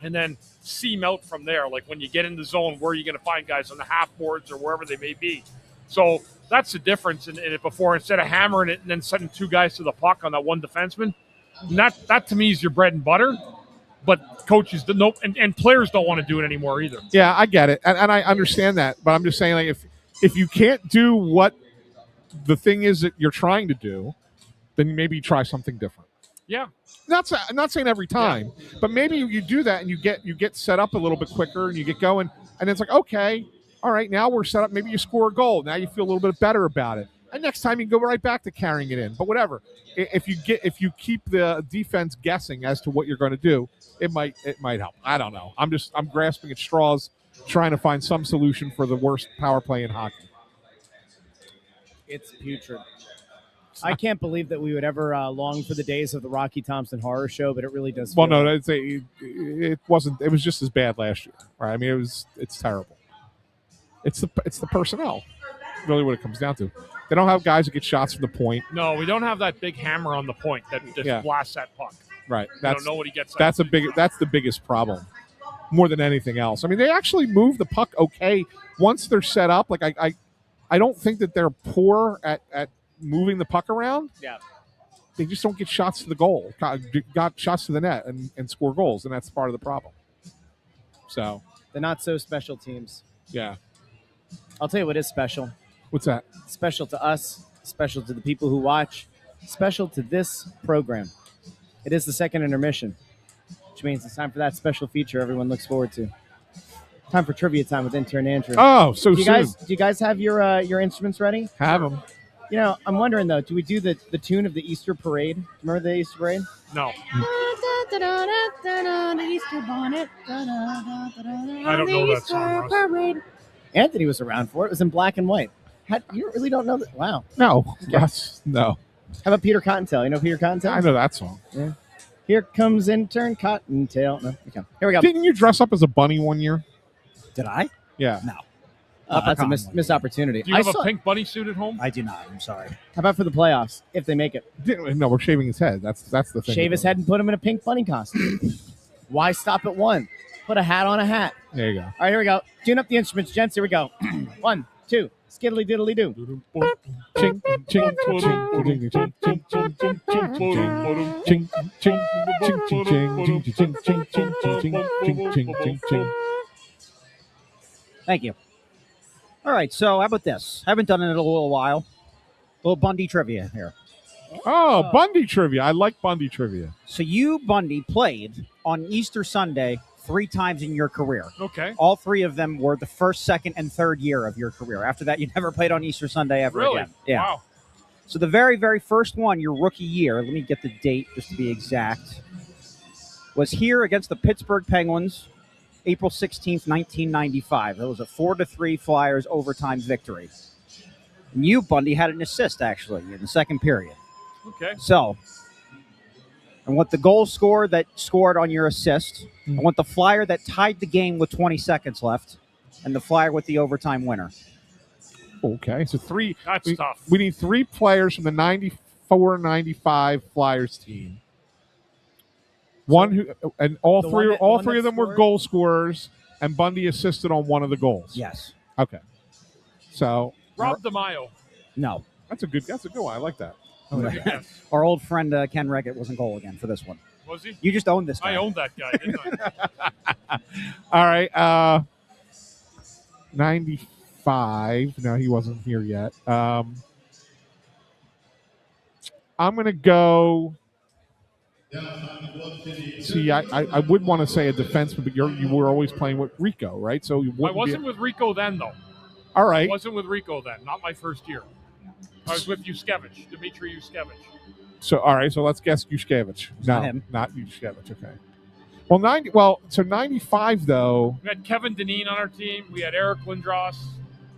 and then seam out from there. Like when you get in the zone, where are you going to find guys on the half boards or wherever they may be? So that's the difference in it before. Instead of hammering it and then sending 2 guys to the puck on that one defenseman, that to me is your bread and butter. But coaches and players don't want to do it anymore either. Yeah, I get it, and I understand that. But I'm just saying, like, if you can't do what the thing is that you're trying to do, then maybe try something different. Yeah, I'm not saying every time, but maybe you do that and you get set up a little bit quicker and you get going, and it's like, okay, all right, now we're set up. Maybe you score a goal. Now you feel a little bit better about it. And next time you can go right back to carrying it in. But whatever. If you keep the defense guessing as to what you're going to do, it might help. I don't know. I'm grasping at straws, trying to find some solution for the worst power play in hockey. It's putrid. I can't believe that we would ever long for the days of the Rocky Thompson horror show, but it really does. Well, no, it wasn't. It was just as bad last year. Right? I mean, it's terrible. It's the personnel. Really, what it comes down to. They don't have guys that get shots from the point. No, we don't have that big hammer on the point that just blasts that puck. Right. I don't know what he gets. That's the biggest problem, more than anything else. I mean, they actually move the puck okay once they're set up. Like I don't think that they're poor at moving the puck around. Yeah. They just don't get shots to the goal. Got shots to the net and score goals, and that's part of the problem. So the not so special teams. Yeah. I'll tell you what is special. What's that? Special to us, special to the people who watch, special to this program. It is the second intermission, which means it's time for that special feature everyone looks forward to. Time for trivia time with intern Andrew. Oh, so do soon. Do you guys have your instruments ready? Have them. I'm wondering, though, do we do the tune of the Easter parade? Remember the Easter parade? No. Easter bonnet. I don't know that song, Russ. Anthony was around for it. It was in black and white. You really don't know that? Wow. No, yes, no. How about Peter Cottontail? You know Peter Cottontail? I know that song. Yeah. Here comes intern Cottontail. No, okay. Here we go. Didn't you dress up as a bunny one year? Did I? Yeah. No. That's a missed opportunity. Do you have a pink bunny suit at home? I do not. I'm sorry. How about for the playoffs, if they make it? No, we're shaving his head. That's the thing. Shave his head and put him in a pink bunny costume. Why stop at one? Put a hat on a hat. There you go. All right, here we go. Tune up the instruments, gents. Here we go. 1, 2, skiddly diddly do. Ching, ching, ching, ching, ching, ching, ching, ching, ching, ching, ching, ching, ching, ching. Thank you. All right, so how about this? Haven't done it in a little while. A little Bundy trivia here. Oh, Bundy trivia. I like Bundy trivia. So you, Bundy, played on Easter Sunday 3 times in your career. Okay. All 3 of them were the first, second, and third year of your career. After that, you never played on Easter Sunday ever Really? again. Yeah. Wow. So the very, very first one, your rookie year, let me get the date just to be exact, was here against the Pittsburgh Penguins, April 16th, 1995. It was a 4-3 Flyers overtime victory. And you, Bundy, had an assist, actually, in the second period. Okay. So, I want the goal scorer that scored on your assist. I want the Flyer that tied the game with 20 seconds left, and the Flyer with the overtime winner. Okay, so That's tough. We need 3 players from the 94-95 Flyers team. One who and all three of them were goal scorers, and Bundy assisted on one of the goals. Yes. Okay. So Rob DeMaio. No. that's a good one. I like that. Yes. Our old friend Ken Reggett was in goal again for this one. Was he? You just owned this guy. I owned that guy, didn't I? All right. 95. No, he wasn't here yet. I'm gonna go. See, I would want to say a defenseman, but you were always playing with Rico, right? So you I wasn't with Rico then, though. All I right. wasn't with Rico then. Not my first year. I was with Yuskevich, Dmitry Yuskevich. So all right. So let's guess Yushkevich. No, not him. Not Yushkevich. Okay. Well, so 95 though. We had Kevin Dineen on our team. We had Eric Lindros.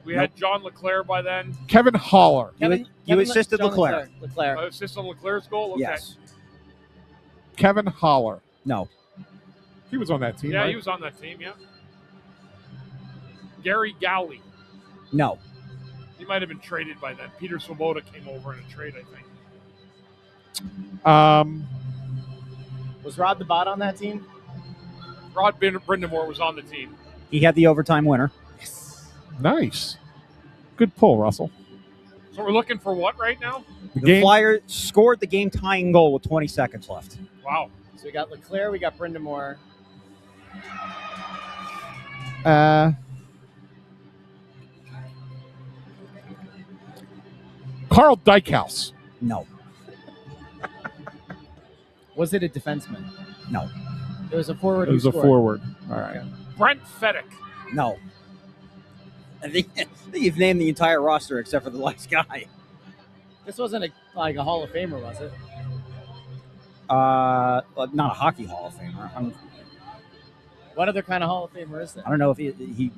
We had John Leclerc by then. Kevin Haller. You assisted Leclerc. I assisted on Leclerc's goal? Okay. Yes. Kevin Haller. No. He was on that team. Yeah, right? he was on that team, yeah. Gary Goalie. No. He might have been traded by then. Peter Swoboda came over in a trade, I think. Was Rod the Bot on that team? Rod Brindamore was on the team. He had the overtime winner. Nice. Good pull, Russell. So we're looking for what right now? The Flyers scored the game-tying goal with 20 seconds left. Wow. So we got Leclerc, we got Brindamore. Carl Dykhouse. No. Was it a defenseman? No. It was a forward. It was a forward. All right. Brent Fedek. No. I think you've named the entire roster except for the last guy. This wasn't a Hall of Famer, was it? Not a hockey Hall of Famer. What other kind of Hall of Famer is that? I don't know if he do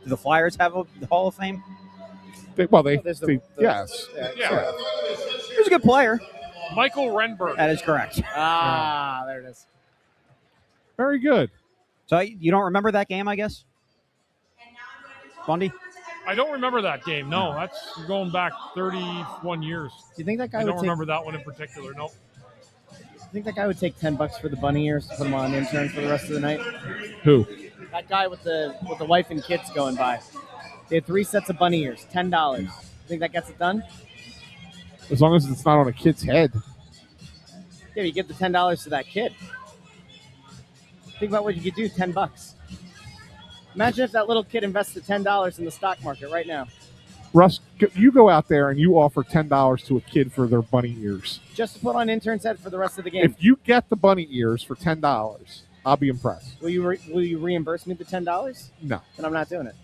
the Flyers have a Hall of Fame? Yes. Yeah. He was a good player. Michael Renberg. That is correct. There it is. Very good. So you don't remember that game, I guess? Bundy? I don't remember that game. No, that's going back 31 years. Do you think that guy I would don't remember that one in particular. No. Do you think that guy would take $10 for the bunny ears to put him on intern for the rest of the night? Who? That guy with the wife and kids going by. They had 3 sets of bunny ears, $10. You think that gets it done? As long as it's not on a kid's head. Yeah, you give the $10 to that kid. Think about what you could do, $10. Imagine if that little kid invested $10 in the stock market right now. Russ, you go out there and you offer $10 to a kid for their bunny ears. Just to put on intern's head for the rest of the game. If you get the bunny ears for $10, I'll be impressed. Will you reimburse me the $10? No. Then I'm not doing it.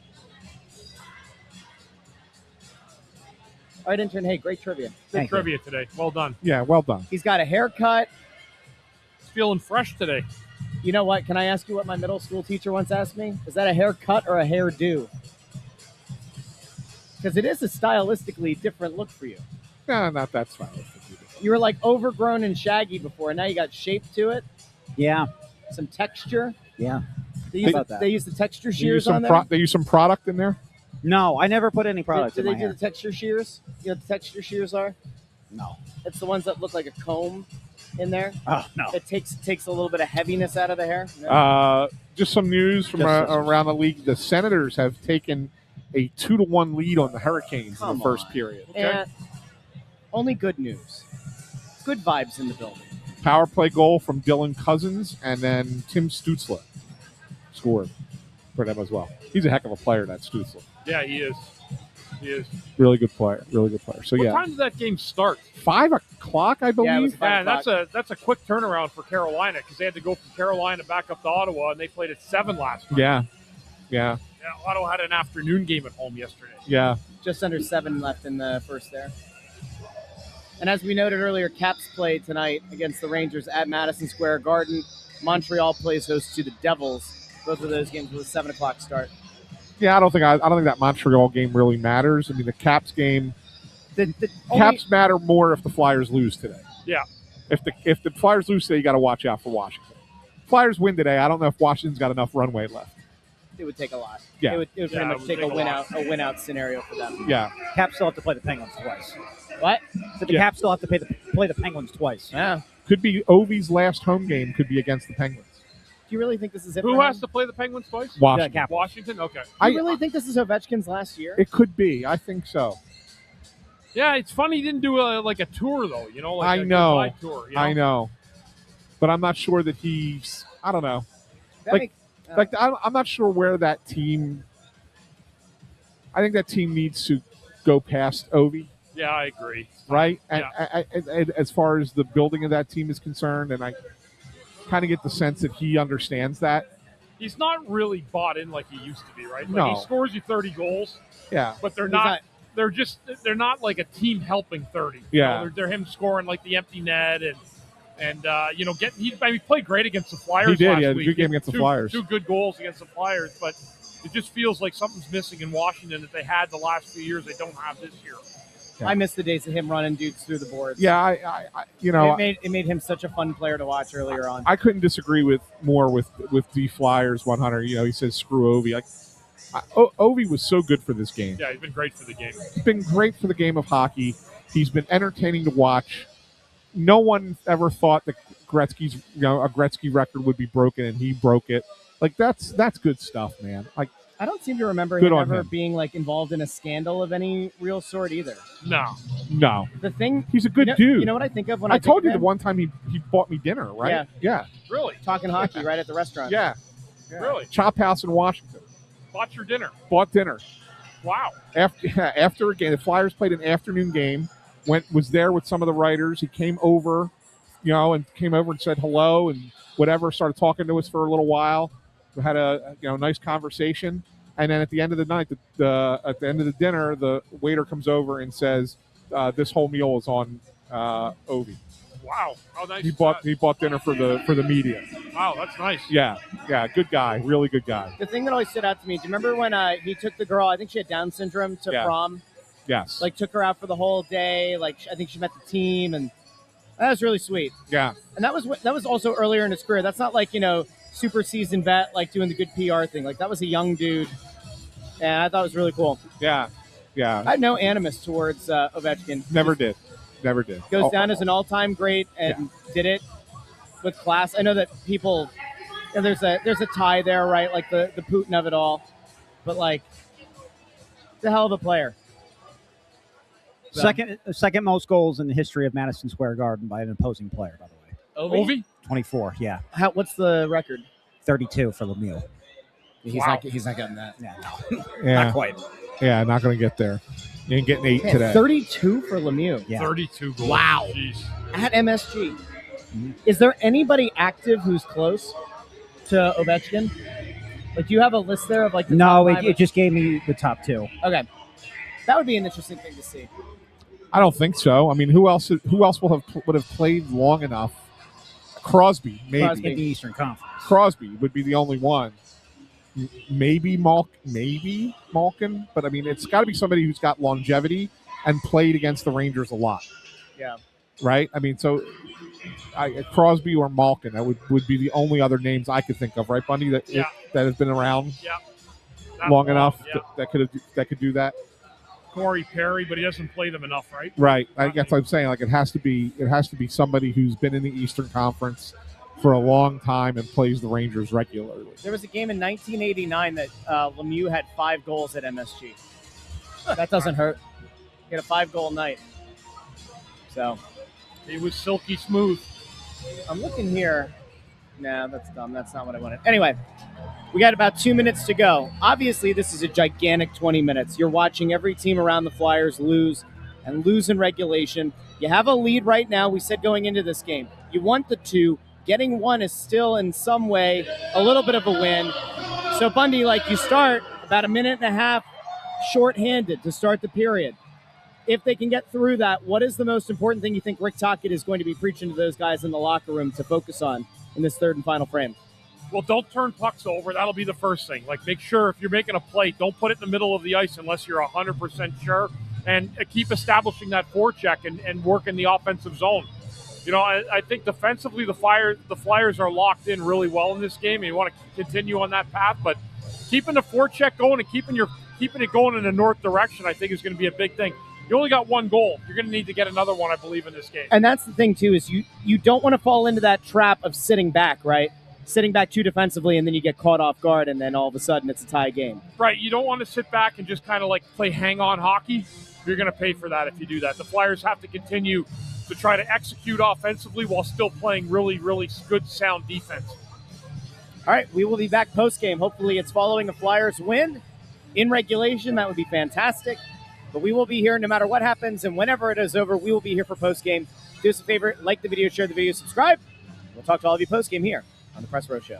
All right, intern. Hey, great trivia. Good trivia today. Well done. Yeah, well done. He's got a haircut. It's feeling fresh today. You know what? Can I ask you what my middle school teacher once asked me? Is that a haircut or a hairdo? Because it is a stylistically different look for you. No, not that stylistic. You were like overgrown and shaggy before, and now you got shape to it, Yeah. some texture. Yeah. They use, about that. they use the texture They use shears some on there. they use some product in there. No, I never put any product Do in they my do hair. the texture shears? You know what the texture shears are? No. It's the ones that look like a comb in there. Oh, no. It takes a little bit of heaviness out of the hair. No? Just some news from Just scissors. around the league. The Senators have taken a 2-1 lead on the Hurricanes in Come the first on. period. And only good news. Good vibes in the building. Power play goal from Dylan Cousins, and then Tim Stützle scored for them as well. He's a heck of a player, that Stützle. Yeah, he is. He is. Really good player. Really good player. So What yeah, time did that game start? 5 o'clock, I believe. Yeah, it was 5 Man, o'clock. that's a quick turnaround for Carolina because they had to go from Carolina back up to Ottawa, and they played at 7 last night. Yeah. Yeah, Ottawa had an afternoon game at home yesterday. Yeah. Just under 7 left in the first there. And as we noted earlier, Caps play tonight against the Rangers at Madison Square Garden. Montreal plays host to the Devils. Both of those games with a 7 o'clock start. Yeah, I don't think that Montreal game really matters. I mean, the Caps game, Caps matter more if the Flyers lose today. Yeah. If the Flyers lose today, you got to watch out for Washington. Flyers win today. I don't know if Washington's got enough runway left. It would take a lot. Yeah. It would pretty Yeah, much it would take take a win out scenario for them. Yeah. Caps still have to play the Penguins twice. What? So the Yeah. Caps still have to play the Penguins twice. Yeah. Could be Ovi's last home game. Could be against the Penguins. Do you really think this is it? Who for has him? to play the Penguins twice? Washington. Cap- Washington? Okay. Do you really think this is Ovechkin's last year? It could be. I think so. Yeah, it's funny he didn't do a tour, though. You know, like I a know. goodbye tour. You know? I know. But I'm not sure that he's. I don't know. That like- makes- I'm not sure where that team. I think that team needs to go past Ovi. Yeah, I agree. Right? And as far as the building of that team is concerned, and I kind of get the sense that he understands that. He's not really bought in like he used to be, right? Like No. He scores you 30 goals, Yeah. but they're He's not. They're not like a team helping 30. Yeah. You know, they're him scoring like the empty net and he played great against the Flyers. He did. Last He had a week. good game against the Flyers. 2 good goals against the Flyers, but it just feels like something's missing in Washington that they had the last few years. They don't have this year. I miss the days of him running dudes through the boards. Yeah. It made him such a fun player to watch earlier on. I couldn't disagree with the Flyers 100. You know, he says screw Ovi. Like Ovi was so good for this game. Yeah, he's been great for the game. He's been great for the game of hockey. He's been entertaining to watch. No one ever thought that a Gretzky record would be broken, and he broke it. Like that's good stuff, man. Like I don't seem to remember Good him on ever him. being like involved in a scandal of any real sort either. No. The thing, he's a good you know, dude. You know what I think of when I I told think you of the him? one time he bought me dinner, right? Yeah. Really? Talking hockey right at the restaurant. Yeah. Really? Chop House in Washington. Bought your dinner. Bought dinner. Wow. After a game, the Flyers played an afternoon game. Was there with some of the writers. He came over, and said hello and whatever. Started talking to us for a little while. We had a nice conversation, and then at the end of the night, at the end of the dinner, the waiter comes over and says, "This whole meal is on Ovi." Wow. How nice. He bought dinner for the media. Wow, that's nice. Yeah, good guy, really good guy. The thing that always stood out to me, do you remember when he took the girl, I think she had Down syndrome, to Yeah. prom? Yes. Like, took her out for the whole day. Like, I think she met the team, and that was really sweet. Yeah. And that was also earlier in his career. That's not like, super seasoned vet, like doing the good PR thing. Like, that was a young dude, and I thought it was really cool. Yeah. I had no animus towards Ovechkin. Never did. Goes down as an all-time great and did it with class. I know that people, there's a tie there, right? Like the Putin of it all, but like, the hell of a player. So. Second most goals in the history of Madison Square Garden by an opposing player, by the way. Ovi? 24, yeah. What's the record? 32 for Lemieux. He's not getting that. Yeah, no. Yeah. Not quite. Yeah, not going to get there. You ain't getting 8 today. 32 for Lemieux. Yeah. 32 goals. Wow. Jeez. At MSG. Is there anybody active who's close to Ovechkin? Like, do you have a list there of like the No, top five? it just gave me the top 2. Okay. That would be an interesting thing to see. I don't think so. I mean, who else would have played long enough Crosby, maybe. Crosby. in the Eastern Conference. Crosby would be the only one. Maybe Malkin, but I mean, it's got to be somebody who's got longevity and played against the Rangers a lot. Yeah. Right? I mean, so Crosby or Malkin, that would be the only other names I could think of, right, Bundy, that has been around long enough that could do that. Corey Perry, but he doesn't play them enough, right? Right. I guess what I'm saying, like it has to be somebody who's been in the Eastern Conference for a long time and plays the Rangers regularly. There was a game in 1989 that Lemieux had 5 goals at MSG. That doesn't hurt. He had a 5-goal night. So he was silky smooth. I'm looking here. No, that's dumb. That's not what I wanted. Anyway, we got about 2 minutes to go. Obviously, this is a gigantic 20 minutes. You're watching every team around the Flyers lose and lose in regulation. You have a lead right now. We said going into this game, you want the 2. Getting 1 is still in some way a little bit of a win. So, Bundy, you start about a minute and a half shorthanded to start the period. If they can get through that, what is the most important thing you think Rick Tocchet is going to be preaching to those guys in the locker room to focus on in this third and final frame? Well, don't turn pucks over. That'll be the first thing. Make sure if you're making a play, don't put it in the middle of the ice unless you're 100% sure. And keep establishing that forecheck and work in the offensive zone. I think defensively the Flyers are locked in really well in this game, and you want to continue on that path. But keeping the forecheck going and keeping it going in the north direction, I think, is going to be a big thing. You only got 1 goal. You're going to need to get another one, I believe, in this game. And that's the thing, too, is you don't want to fall into that trap of sitting back, right? Sitting back too defensively, and then you get caught off guard, and then all of a sudden it's a tie game. Right. You don't want to sit back and just kind of play hang-on hockey. You're going to pay for that if you do that. The Flyers have to continue to try to execute offensively while still playing really, really good, sound defense. All right, we will be back post-game. Hopefully it's following a Flyers win in regulation. That would be fantastic. But we will be here no matter what happens, and whenever it is over, we will be here for post-game. Do us a favor, like the video, share the video, subscribe. We'll talk to all of you post-game here on the Press Row Show.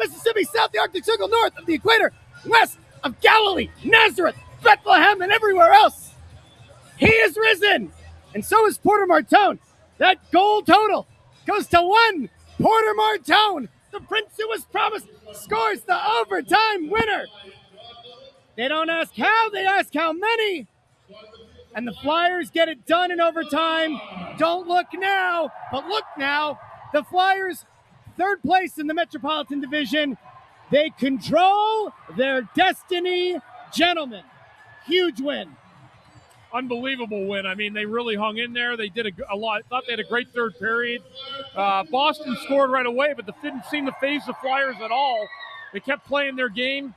Mississippi, south the Arctic Circle, north of the equator, west of Galilee, Nazareth, Bethlehem, and everywhere else. He is risen, and so is Porter Martone. That goal total goes to 1. Porter Martone, the prince who was promised, scores the overtime winner. They don't ask how, they ask how many. And the Flyers get it done in overtime. Don't look now, but look now. The Flyers, third place in the Metropolitan Division. They control their destiny, gentlemen. Huge win. Unbelievable win. I mean, they really hung in there. They did a lot. I thought they had a great third period. Boston scored right away, but didn't seem to faze the Flyers at all. They kept playing their game,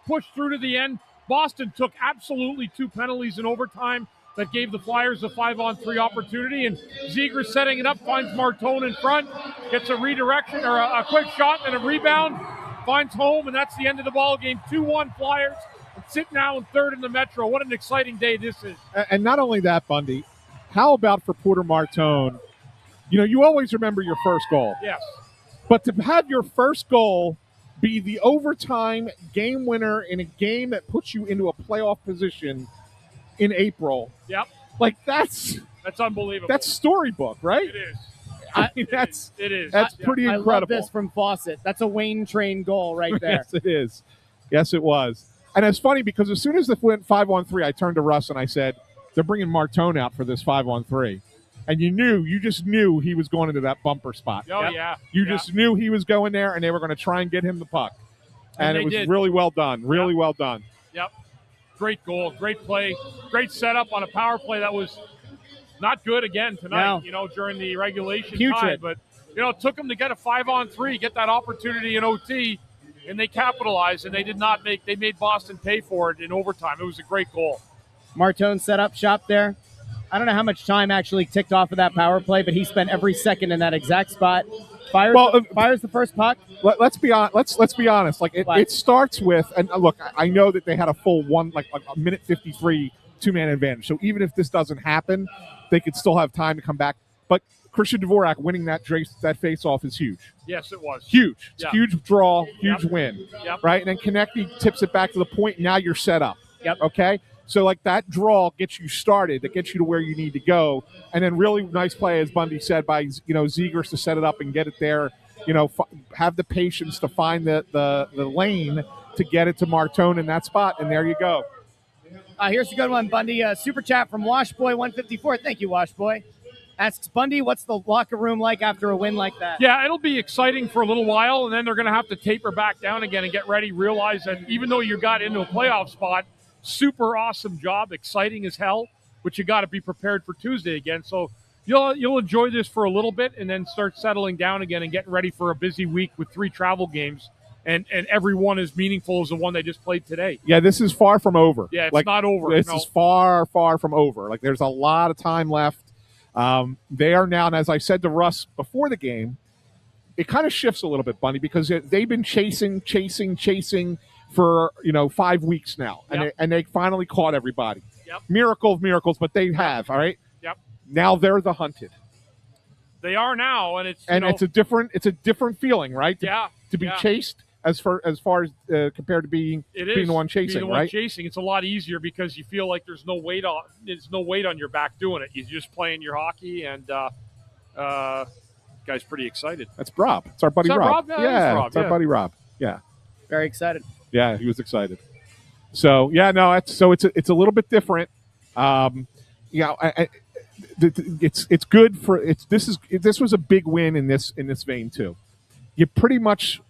pushed through to the end. Boston took absolutely 2 penalties in overtime that gave the Flyers a 5-on-3 opportunity, and Ziegler setting it up, finds Martone in front, gets a redirection or a quick shot and a rebound, finds home, and that's the end of the ball game. 2-1 Flyers. Sit now in third in the Metro. What an exciting day this is. And not only that, Bundy, how about for Porter Martone? You know, you always remember your first goal. Yes. But to have your first goal be the overtime game winner in a game that puts you into a playoff position in April. Yep. Like that's unbelievable. That's storybook, right? It is. I mean, it is. That's pretty incredible. I love this from Fawcett. That's a Wayne Train goal right there. Yes, it is. Yes, it was. And it's funny because as soon as they went 5-on-3, I turned to Russ and I said, they're bringing Martone out for this 5-on-3. And you just knew he was going into that bumper spot. Oh, yeah. You just knew he was going there, and they were going to try and get him the puck. And it was really well done. Really well done. Yep. Great goal. Great play. Great setup on a power play that was not good again tonight, during the regulation time. But, it took them to get a 5-on-3, get that opportunity in OT, and they capitalized, and they made Boston pay for it in overtime. It was a great goal. Martone set up shop there. I don't know how much time actually ticked off of that power play, but he spent every second in that exact spot. Fires the first puck. Let's be honest. Let's be honest. Like it starts with, and look, I know that they had a full a minute 53 2-man advantage. So even if this doesn't happen, they could still have time to come back. But Christian Dvorak winning that face-off is huge. Yes, it was. Huge. It's a huge draw, huge win. Yep. Right? And then Konecny tips it back to the point. Now you're set up. Yep. Okay? So, that draw gets you started. That gets you to where you need to go. And then really nice play, as Bundy said, by, Ziegers to set it up and get it there. Have the patience to find the lane to get it to Martone in that spot. And there you go. Here's a good one, Bundy. Super chat from Washboy154. Thank you, Washboy. Asks Bundy, what's the locker room like after a win like that? Yeah, it'll be exciting for a little while, and then they're going to have to taper back down again and get ready, realize that even though you got into a playoff spot, super awesome job, exciting as hell, but you got to be prepared for Tuesday again. So you'll enjoy this for a little bit and then start settling down again and getting ready for a busy week with 3 travel games, and every one as meaningful as the one they just played today. Yeah, this is far from over. Yeah, it's not over. This is far, far from over. There's a lot of time left. They are now, and as I said to Russ before the game, it kind of shifts a little bit, Bundy, because they've been chasing for 5 weeks now, and they finally caught everybody. Yep. Miracle of miracles, but they have. All right. Yep. Now they're the hunted. They are now, and it's a different feeling, right? To be chased as far as compared to being the one chasing, being the one chasing, it's a lot easier because you feel like there's no weight on your back doing it. You're just playing your hockey, and guy's pretty excited. That's Rob. It's our buddy Rob. Yeah, it's our buddy Rob. Yeah, very excited. Yeah, he was excited. So it's a little bit different. It's good for this was a big win in this vein too. You pretty much.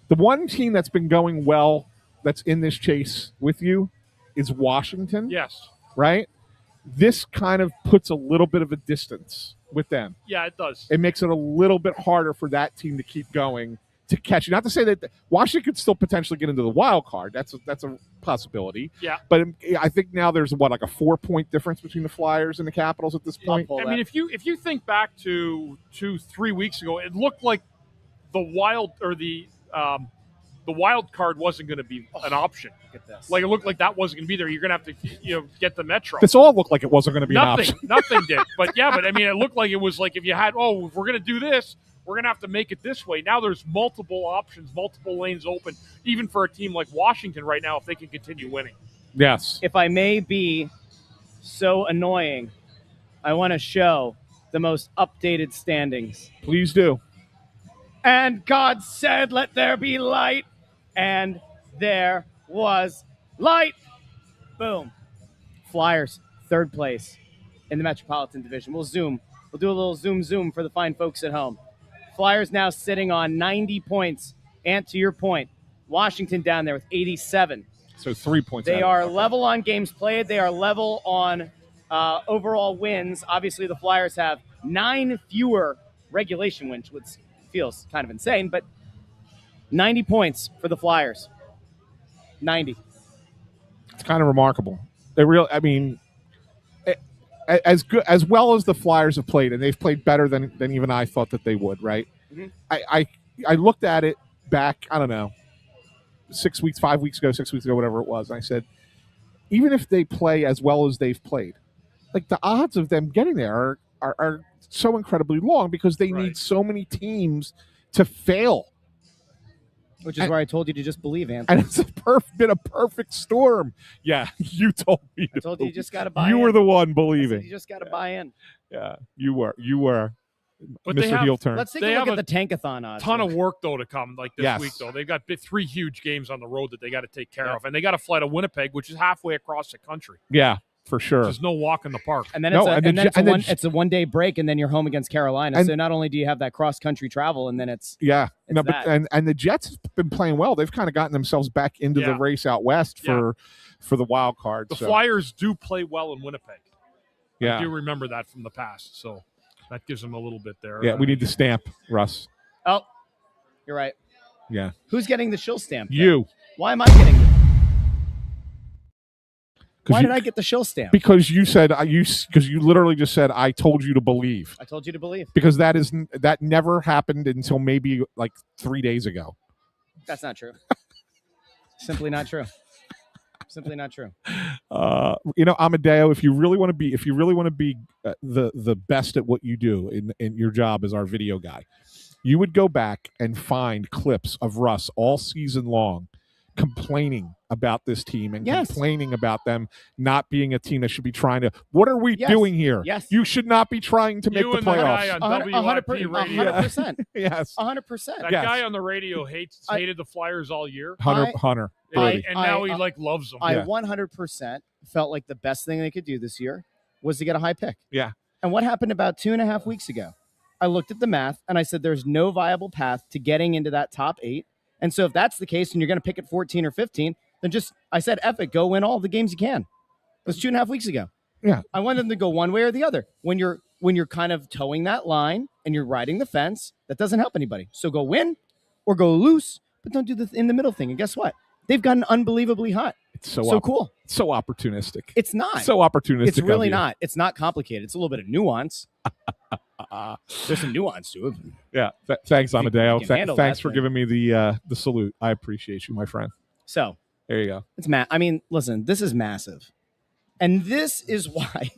The one team that's been going well that's in this chase with you is Washington. Yes. Right? This kind of puts a little bit of a distance with them. Yeah, it does. It makes it a little bit harder for that team to keep going to catch you. Not to say that Washington could still potentially get into the wild card. That's a possibility. Yeah. But I think now there's like a 4-point difference between the Flyers and the Capitals at this point. I mean, if you think back to 2-3 weeks ago, it looked like the wild card wasn't going to be an option. Look at this. Like it looked like that wasn't going to be there. You're going to have to, get the Metro. This all looked like it wasn't going to be an option. Nothing did. But I mean, it looked like it was like if you had, we're going to do this. we're going to have to make it this way. Now there's multiple options, multiple lanes open, even for a team like Washington right now if they can continue winning. Yes. If I may be so annoying, I want to show the most updated standings. Please do. And God said, let there be light. And there was light. Boom. Flyers, third place in the Metropolitan Division. We'll zoom. We'll do a little zoom for the fine folks at home. Flyers now sitting on 90 points. And to your point, Washington down there with 87. So 3 points. They are level on games played. They are level on overall wins. Obviously, the Flyers have 9 fewer regulation wins, which feels kind of insane, but 90 points for the Flyers. 90. It's kind of remarkable. I mean, as good as well as the Flyers have played, and they've played better than even I thought that they would. Right? Mm-hmm. I looked at it back. I don't know, 6 weeks, 5 weeks ago, 6 weeks ago, whatever it was. And I said, even if they play as well as they've played, like the odds of them getting there are so incredibly long because they need so many teams to fail. Which is where I told you to just believe, Anthony. And it's been a perfect storm. Yeah, you told me. I told you just got to buy in. You were the one believing. You just got to buy in. Yeah, you were. But Mr. Heel Turn. Let's take a look at the Tankathon odds. Ton of work, though, to come like this Yes. week, though. They've got 3 huge games on the road that they got to take care of. And they got to fly to Winnipeg, which is halfway across the country. Yeah, for sure. There's no walk in the park. And then No, it's a one-day break, and then you're home against Carolina. So not only do you have that cross-country travel, and then it's and the Jets have been playing well. They've kind of gotten themselves back into the race out west for the wild card. The Flyers do play well in Winnipeg. Yeah, I do remember that from the past. So that gives them a little bit there. Yeah, we need the stamp, Russ. Oh, you're right. Yeah. Who's getting the shill stamp? You. Why am I getting it? Why did I get the shill stamp? Because you said because you literally just said I told you to believe. I told you to believe. Because that never happened until maybe like 3 days ago. That's not true. Simply not true. Simply not true. Amadeo, if you really want to be the best at what you do in your job as our video guy, you would go back and find clips of Russ all season long complaining about this team and complaining about them not being a team that should be trying to. What are we doing here? Yes. You should not be trying to make the playoffs. 100%. Yes. 100%. That guy on the radio hated the Flyers all year. Hunter. And now he loves them. I 100% felt like the best thing they could do this year was to get a high pick. Yeah. And what happened about 2.5 weeks ago? I looked at the math and I said there's no viable path to getting into that top 8. And so if that's the case and you're going to pick at 14 or 15, then I said, F it, go win all the games you can. It was 2.5 weeks ago. Yeah. I wanted them to go one way or the other. When you're kind of towing that line and you're riding the fence, that doesn't help anybody. So go win or go loose, but don't do the in the middle thing. And guess what? They've gotten unbonbelievably hot. It's so cool. It's so opportunistic. It's not. So opportunistic. It's really not. It's not complicated. It's a little bit of nuance. There's some nuance to it. Yeah. Thanks, Amadeo. Thanks for thing. giving me the salute. I appreciate you, my friend. So there you go. It's listen, this is massive. And this is why,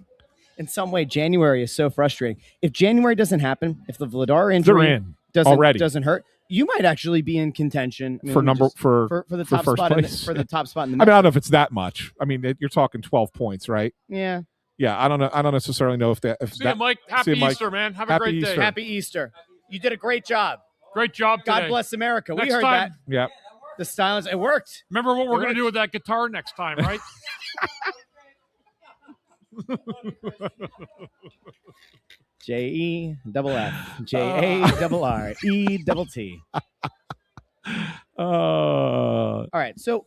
in some way, January is so frustrating. If January doesn't happen, if the Vladar injury doesn't hurt, you might actually be in contention for the top first spot place. for the top spot in the I don't know if it's that much. I mean, you're talking 12 points, right? Yeah. Yeah, I don't know. I don't necessarily know if that. See you, Mike. Happy Easter, man. Have a great day. Happy Easter. You did a great job. Great job today. God bless America. Next we heard time, that. Yeah. The Stylings. It worked. Remember what we're going to do with that guitar next time, right? JEFF JARRET. All right, so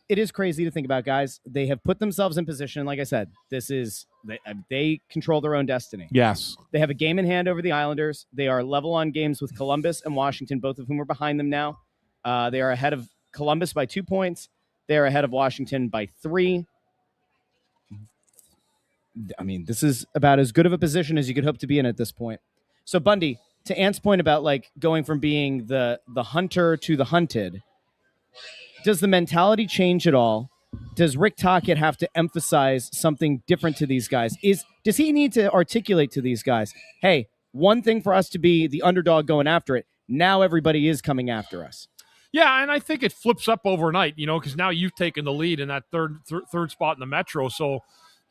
it is crazy to think about, guys. They have put themselves in position. Like I said, they control their own destiny. Yes. They have a game in hand over the Islanders. They are level on games with Columbus and Washington, both of whom are behind them now. They are ahead of Columbus by 2 points. They are ahead of Washington by 3. I mean, this is about as good of a position as you could hope to be in at this point. So, Bundy, to Ant's point about like going from being the hunter to the hunted, does the mentality change at all? Does Rick Tocchet have to emphasize something different to these guys? Does he need to articulate to these guys, hey, one thing for us to be the underdog going after it. Now everybody is coming after us. Yeah, and I think it flips up overnight, because now you've taken the lead in that third spot in the Metro. So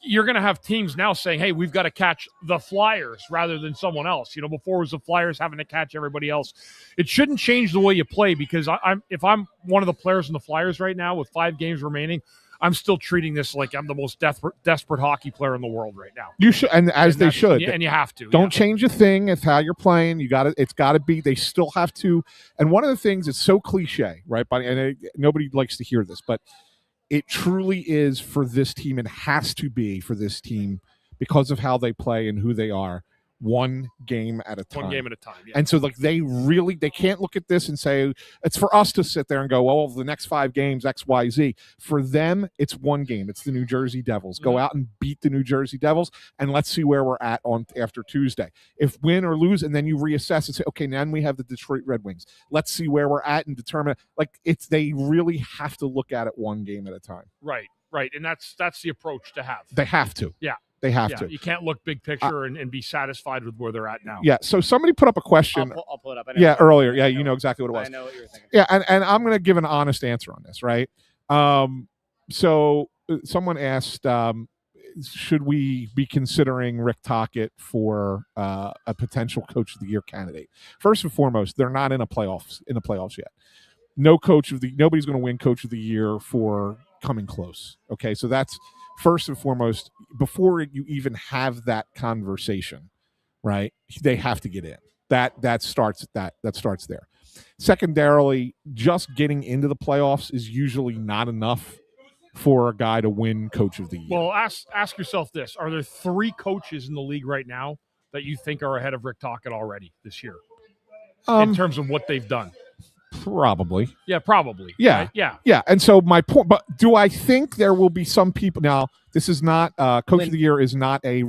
you're going to have teams now saying, hey, we've got to catch the Flyers rather than someone else. Before it was the Flyers having to catch everybody else. It shouldn't change the way you play, because if I'm one of the players in the Flyers right now with 5 games remaining, I'm still treating this like I'm the most desperate hockey player in the world right now. You should, and they should. And you have to. Don't change a thing. It's how you're playing. It's got to be. They still have to. And one of the things, it's so cliche, right? But nobody likes to hear this, but it truly is for this team. It has to be for this team because of how they play and who they are. One game at a time. One game at a time, yeah. And so, they can't look at this and say, it's for us to sit there and go, well, the next 5 games, X, Y, Z. For them, it's one game. It's the New Jersey Devils. Go out and beat the New Jersey Devils, and let's see where we're at after Tuesday. If win or lose, and then you reassess and say, okay, now we have the Detroit Red Wings. Let's see where we're at and determine. They really have to look at it one game at a time. Right. And that's the approach to have. They have to. Yeah. They have to. You can't look big picture and be satisfied with where they're at now. Yeah. So somebody put up a question. I'll pull it up. Earlier. Yeah, you know exactly what it was. I know what you were thinking. Yeah, and I'm going to give an honest answer on this, right? So someone asked, should we be considering Rick Tocchet for a potential Coach of the Year candidate? First and foremost, they're not in the playoffs yet. Nobody's going to win Coach of the Year for coming close. Okay, so that's first and foremost, before you even have that conversation, right? They have to get in. That starts there. Secondarily, just getting into the playoffs is usually not enough for a guy to win Coach of the Year. Well, ask yourself this: are there 3 coaches in the league right now that you think are ahead of Rick Tocchet already this year in terms of what they've done? Probably. Yeah, probably. Yeah. Right? Yeah. Yeah. And so my point, but do I think there will be some people now, this is not Coach of the Year is not a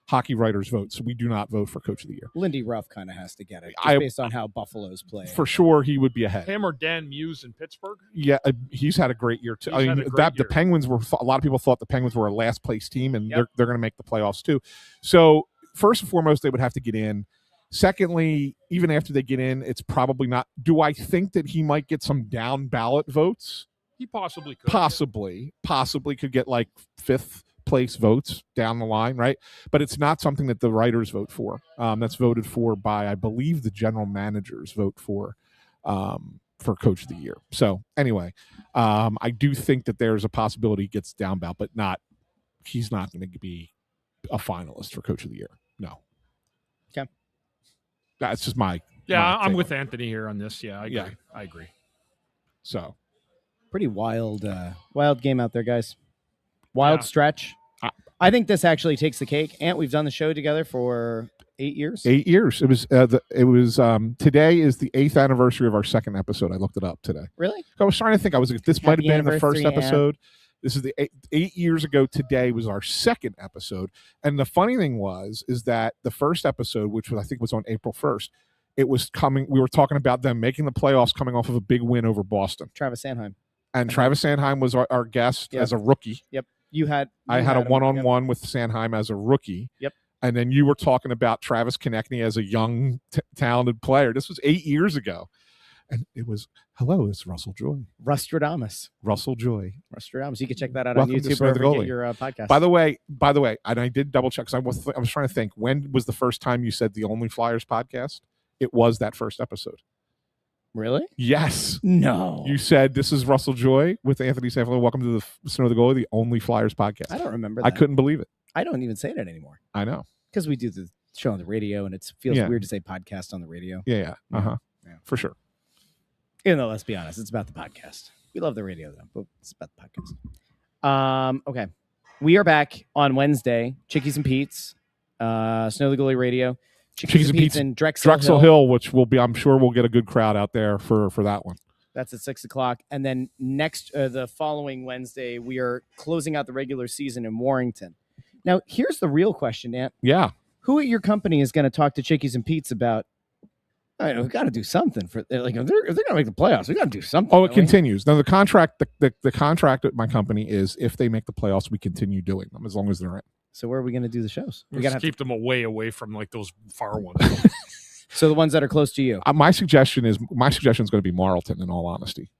hockey writers vote, so we do not vote for Coach of the Year. Lindy Ruff kind of has to get it just based on how Buffalo's play. For sure he would be ahead. Him or Dan Muse in Pittsburgh? Yeah, he's had a great year too. The Penguins were, a lot of people thought the Penguins were a last place team, and they're going to make the playoffs too. So first and foremost, they would have to get in. Secondly, even after they get in, it's probably not. Do I think that he might get some down ballot votes? He possibly could. Possibly could get like 5th place votes down the line, right? But it's not something that the writers vote for. That's voted for by, I believe, the general managers vote for Coach of the Year. So anyway, I do think that there's a possibility he gets down ballot, but he's not going to be a finalist for Coach of the Year. No. Okay. That's just my. Yeah, I'm with Anthony here on this. Yeah, I agree. So, pretty wild game out there, guys. Wild stretch. I think this actually takes the cake. Ant, we've done the show together for 8 years. 8 years. It was. Today is the 8th anniversary of our 2nd episode. I looked it up today. Really? I was trying to think. This might have been the first episode. This is the 8 years ago today was our 2nd episode. And the funny thing is that the first episode, which I think was on April 1st, it was coming. We were talking about them making the playoffs coming off of a big win over Boston. Travis Sanheim. And Travis Sanheim was our guest as a rookie. Yep. I had a one-on-one with Sanheim as a rookie. Yep. And then you were talking about Travis Konechny as a young, talented player. This was 8 years ago. And it was, hello, it's Russell Joy. Rustradamus. Russell Joy. Rustradamus. You can check that out Welcome on YouTube to or get your podcast. By the way, and I did double check because I was trying to think, when was the first time you said the Only Flyers podcast? It was that first episode. Really? Yes. No. You said, this is Russell Joy with Anthony SanFilippo. Welcome to the Snow the Goalie, the Only Flyers podcast. I don't remember that. I couldn't believe it. I don't even say that anymore. I know. Because we do the show on the radio, and it feels weird to say podcast on the radio. Yeah. Uh-huh. Yeah. For sure. Even though, let's be honest, it's about the podcast. We love the radio, though, but it's about the podcast. Okay. We are back on Wednesday. Chickies and Pete's, Snow the Goalie Radio. Chickies and Pete's in Drexel Hill, which will be, I'm sure we'll get a good crowd out there for that one. That's at 6 o'clock. And then the following Wednesday, we are closing out the regular season in Warrington. Now, here's the real question, Ant. Yeah. Who at your company is going to talk to Chickies and Pete's about, we've got to do something for, like, if they're going to make the playoffs, we got to do something. Oh, it continues. Now, the contract at my company is if they make the playoffs, we continue doing them as long as they're in. So where are we going to do the shows? We gotta keep them away from like those far ones. So the ones that are close to you. My suggestion is going to be Marlton, in all honesty,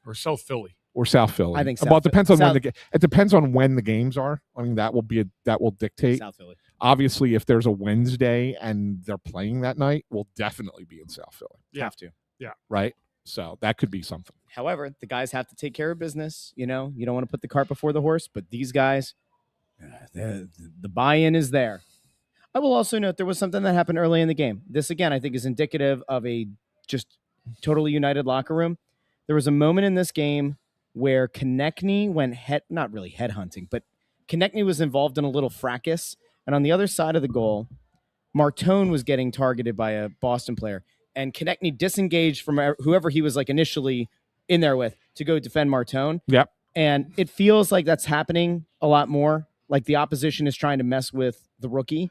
Or South Philly. or South Philly. I think Well, it depends on South- it depends on when the games are. I mean, that will dictate. South Philly. Obviously, if there's a Wednesday and they're playing that night, we'll definitely be in South Philly. Yeah. Have to. Right? So that could be something. However, the guys have to take care of business. You know, you don't want to put the cart before the horse, but these guys, the buy-in is there. I will also note there was something that happened early in the game. This, again, I think is indicative of a just totally united locker room. There was a moment in this game where Konechny went not really headhunting, but Konechny was involved in a little fracas. And on the other side of the goal, Martone was getting targeted by a Boston player. And Konechny disengaged from whoever he was like initially in there with to go defend Martone. Yep. And it feels like that's happening a lot more. Like the opposition is trying to mess with the rookie.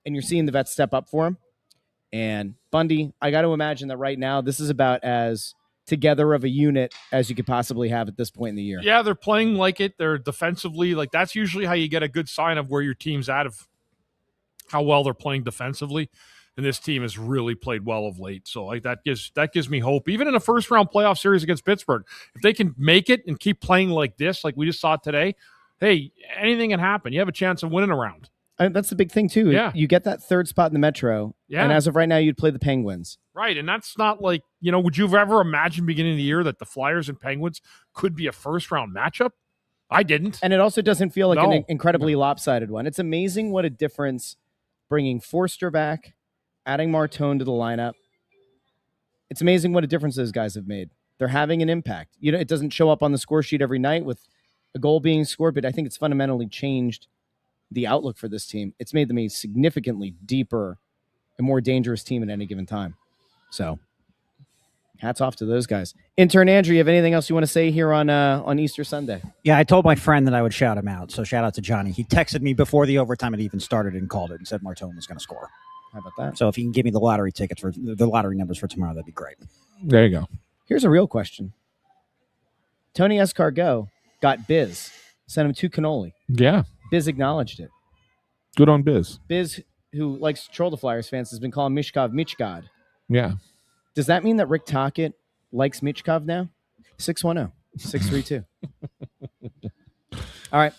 And you're seeing the vets step up for him. And Bundy, I got to imagine that right now this is about as together of a unit as you could possibly have at this point in the year. Yeah, they're playing like it. They're defensively. Like that's usually how you get a good sign of where your team's at, of how well they're playing defensively. And this team has really played well of late. So like that gives me hope. Even in a first round playoff series against Pittsburgh, if they can make it and keep playing like this, like we just saw today, hey, anything can happen. You have a chance of winning a round. That's the big thing, too. Yeah. You get that third spot in the Metro. Yeah. And as of right now, you'd play the Penguins. Right. And that's not like, would you have ever imagined beginning of the year that the Flyers and Penguins could be a first round matchup? I didn't. And it also doesn't feel like No. an incredibly lopsided one. It's amazing what a difference bringing Forster back, adding Martone to the lineup. It's amazing what a difference those guys have made. They're having an impact. It doesn't show up on the score sheet every night with a goal being scored, but I think it's fundamentally changed the outlook for this team. It's made them a significantly deeper and more dangerous team at any given time. So hats off to those guys. Intern Andrew, you have anything else you want to say here on Easter Sunday? Yeah, I told my friend that I would shout him out. So shout out to Johnny. He texted me before the overtime had even started and called it and said Martone was going to score. How about that? So if you can give me the lottery tickets for the lottery numbers for tomorrow, that'd be great. There you go. Here's a real question. Tony Escargot got Biz, sent him to cannoli. Yeah. Biz acknowledged it. Good on Biz. Biz, who likes to troll the Flyers fans, has been calling Mishkov Michgod. Yeah. Does that mean that Rick Tocchet likes Michkov now? 610-632. All right.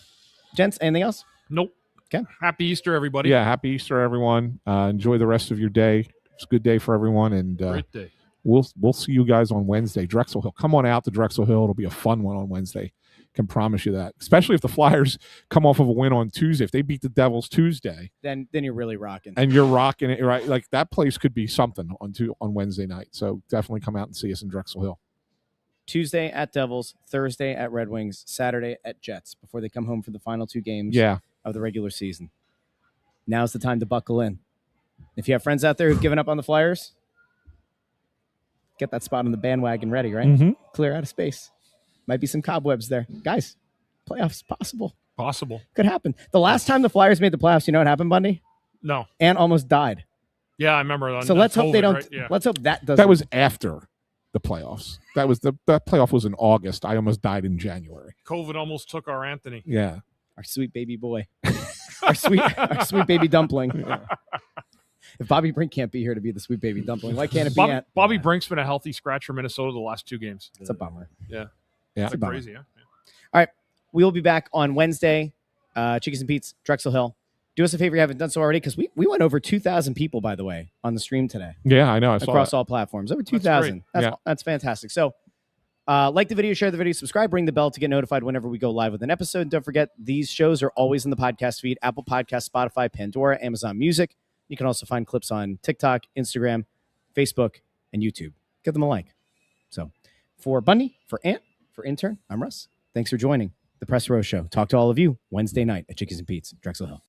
Gents, anything else? Nope. Okay. Happy Easter, everybody. Yeah. Happy Easter, everyone. Enjoy the rest of your day. It's a good day for everyone. And Great day. we'll see you guys on Wednesday. Drexel Hill. Come on out to Drexel Hill. It'll be a fun one on Wednesday. Can promise you that. Especially if the Flyers come off of a win on Tuesday. If they beat the Devils Tuesday, Then you're really rocking. and you're rocking it, right? Like that place could be something on Wednesday night. So definitely come out and see us in Drexel Hill. Tuesday at Devils, Thursday at Red Wings, Saturday at Jets before they come home for the final two games of the regular season. Now's the time to buckle in. If you have friends out there who've given up on the Flyers, get that spot on the bandwagon ready, right? Mm-hmm. Clear out of space. Might be some cobwebs there. Guys, playoffs possible. Possible. Could happen. The last time the Flyers made the playoffs, you know what happened, Bundy? No. Ant almost died. Yeah, I remember. So let's hope they don't. Right? Yeah. Let's hope that doesn't. That was after the playoffs. That playoff was in August. I almost died in January. COVID almost took our Anthony. Yeah. our sweet baby boy. our sweet baby dumpling. If Bobby Brink can't be here to be the sweet baby dumpling, why can't it be Ant? Bobby Brink's been a healthy scratch for Minnesota the last two games. It's a bummer. Yeah. Yeah. It's crazy, yeah. All right. We will be back on Wednesday. Chickies and Pete's, Drexel Hill. Do us a favor, you haven't done so already, because we went over 2,000 people, by the way, on the stream today. Yeah, I know. I saw across that. all platforms. Over 2,000. That's fantastic. So like the video, share the video, subscribe, ring the bell to get notified whenever we go live with an episode. And don't forget, these shows are always in the podcast feed, Apple Podcasts, Spotify, Pandora, Amazon Music. You can also find clips on TikTok, Instagram, Facebook, and YouTube. Give them a like. So for Bundy, for Ant, for Intern, I'm Russ. Thanks for joining the Press Row Show. Talk to all of you Wednesday night at Chickies and Pete's, Drexel Hill.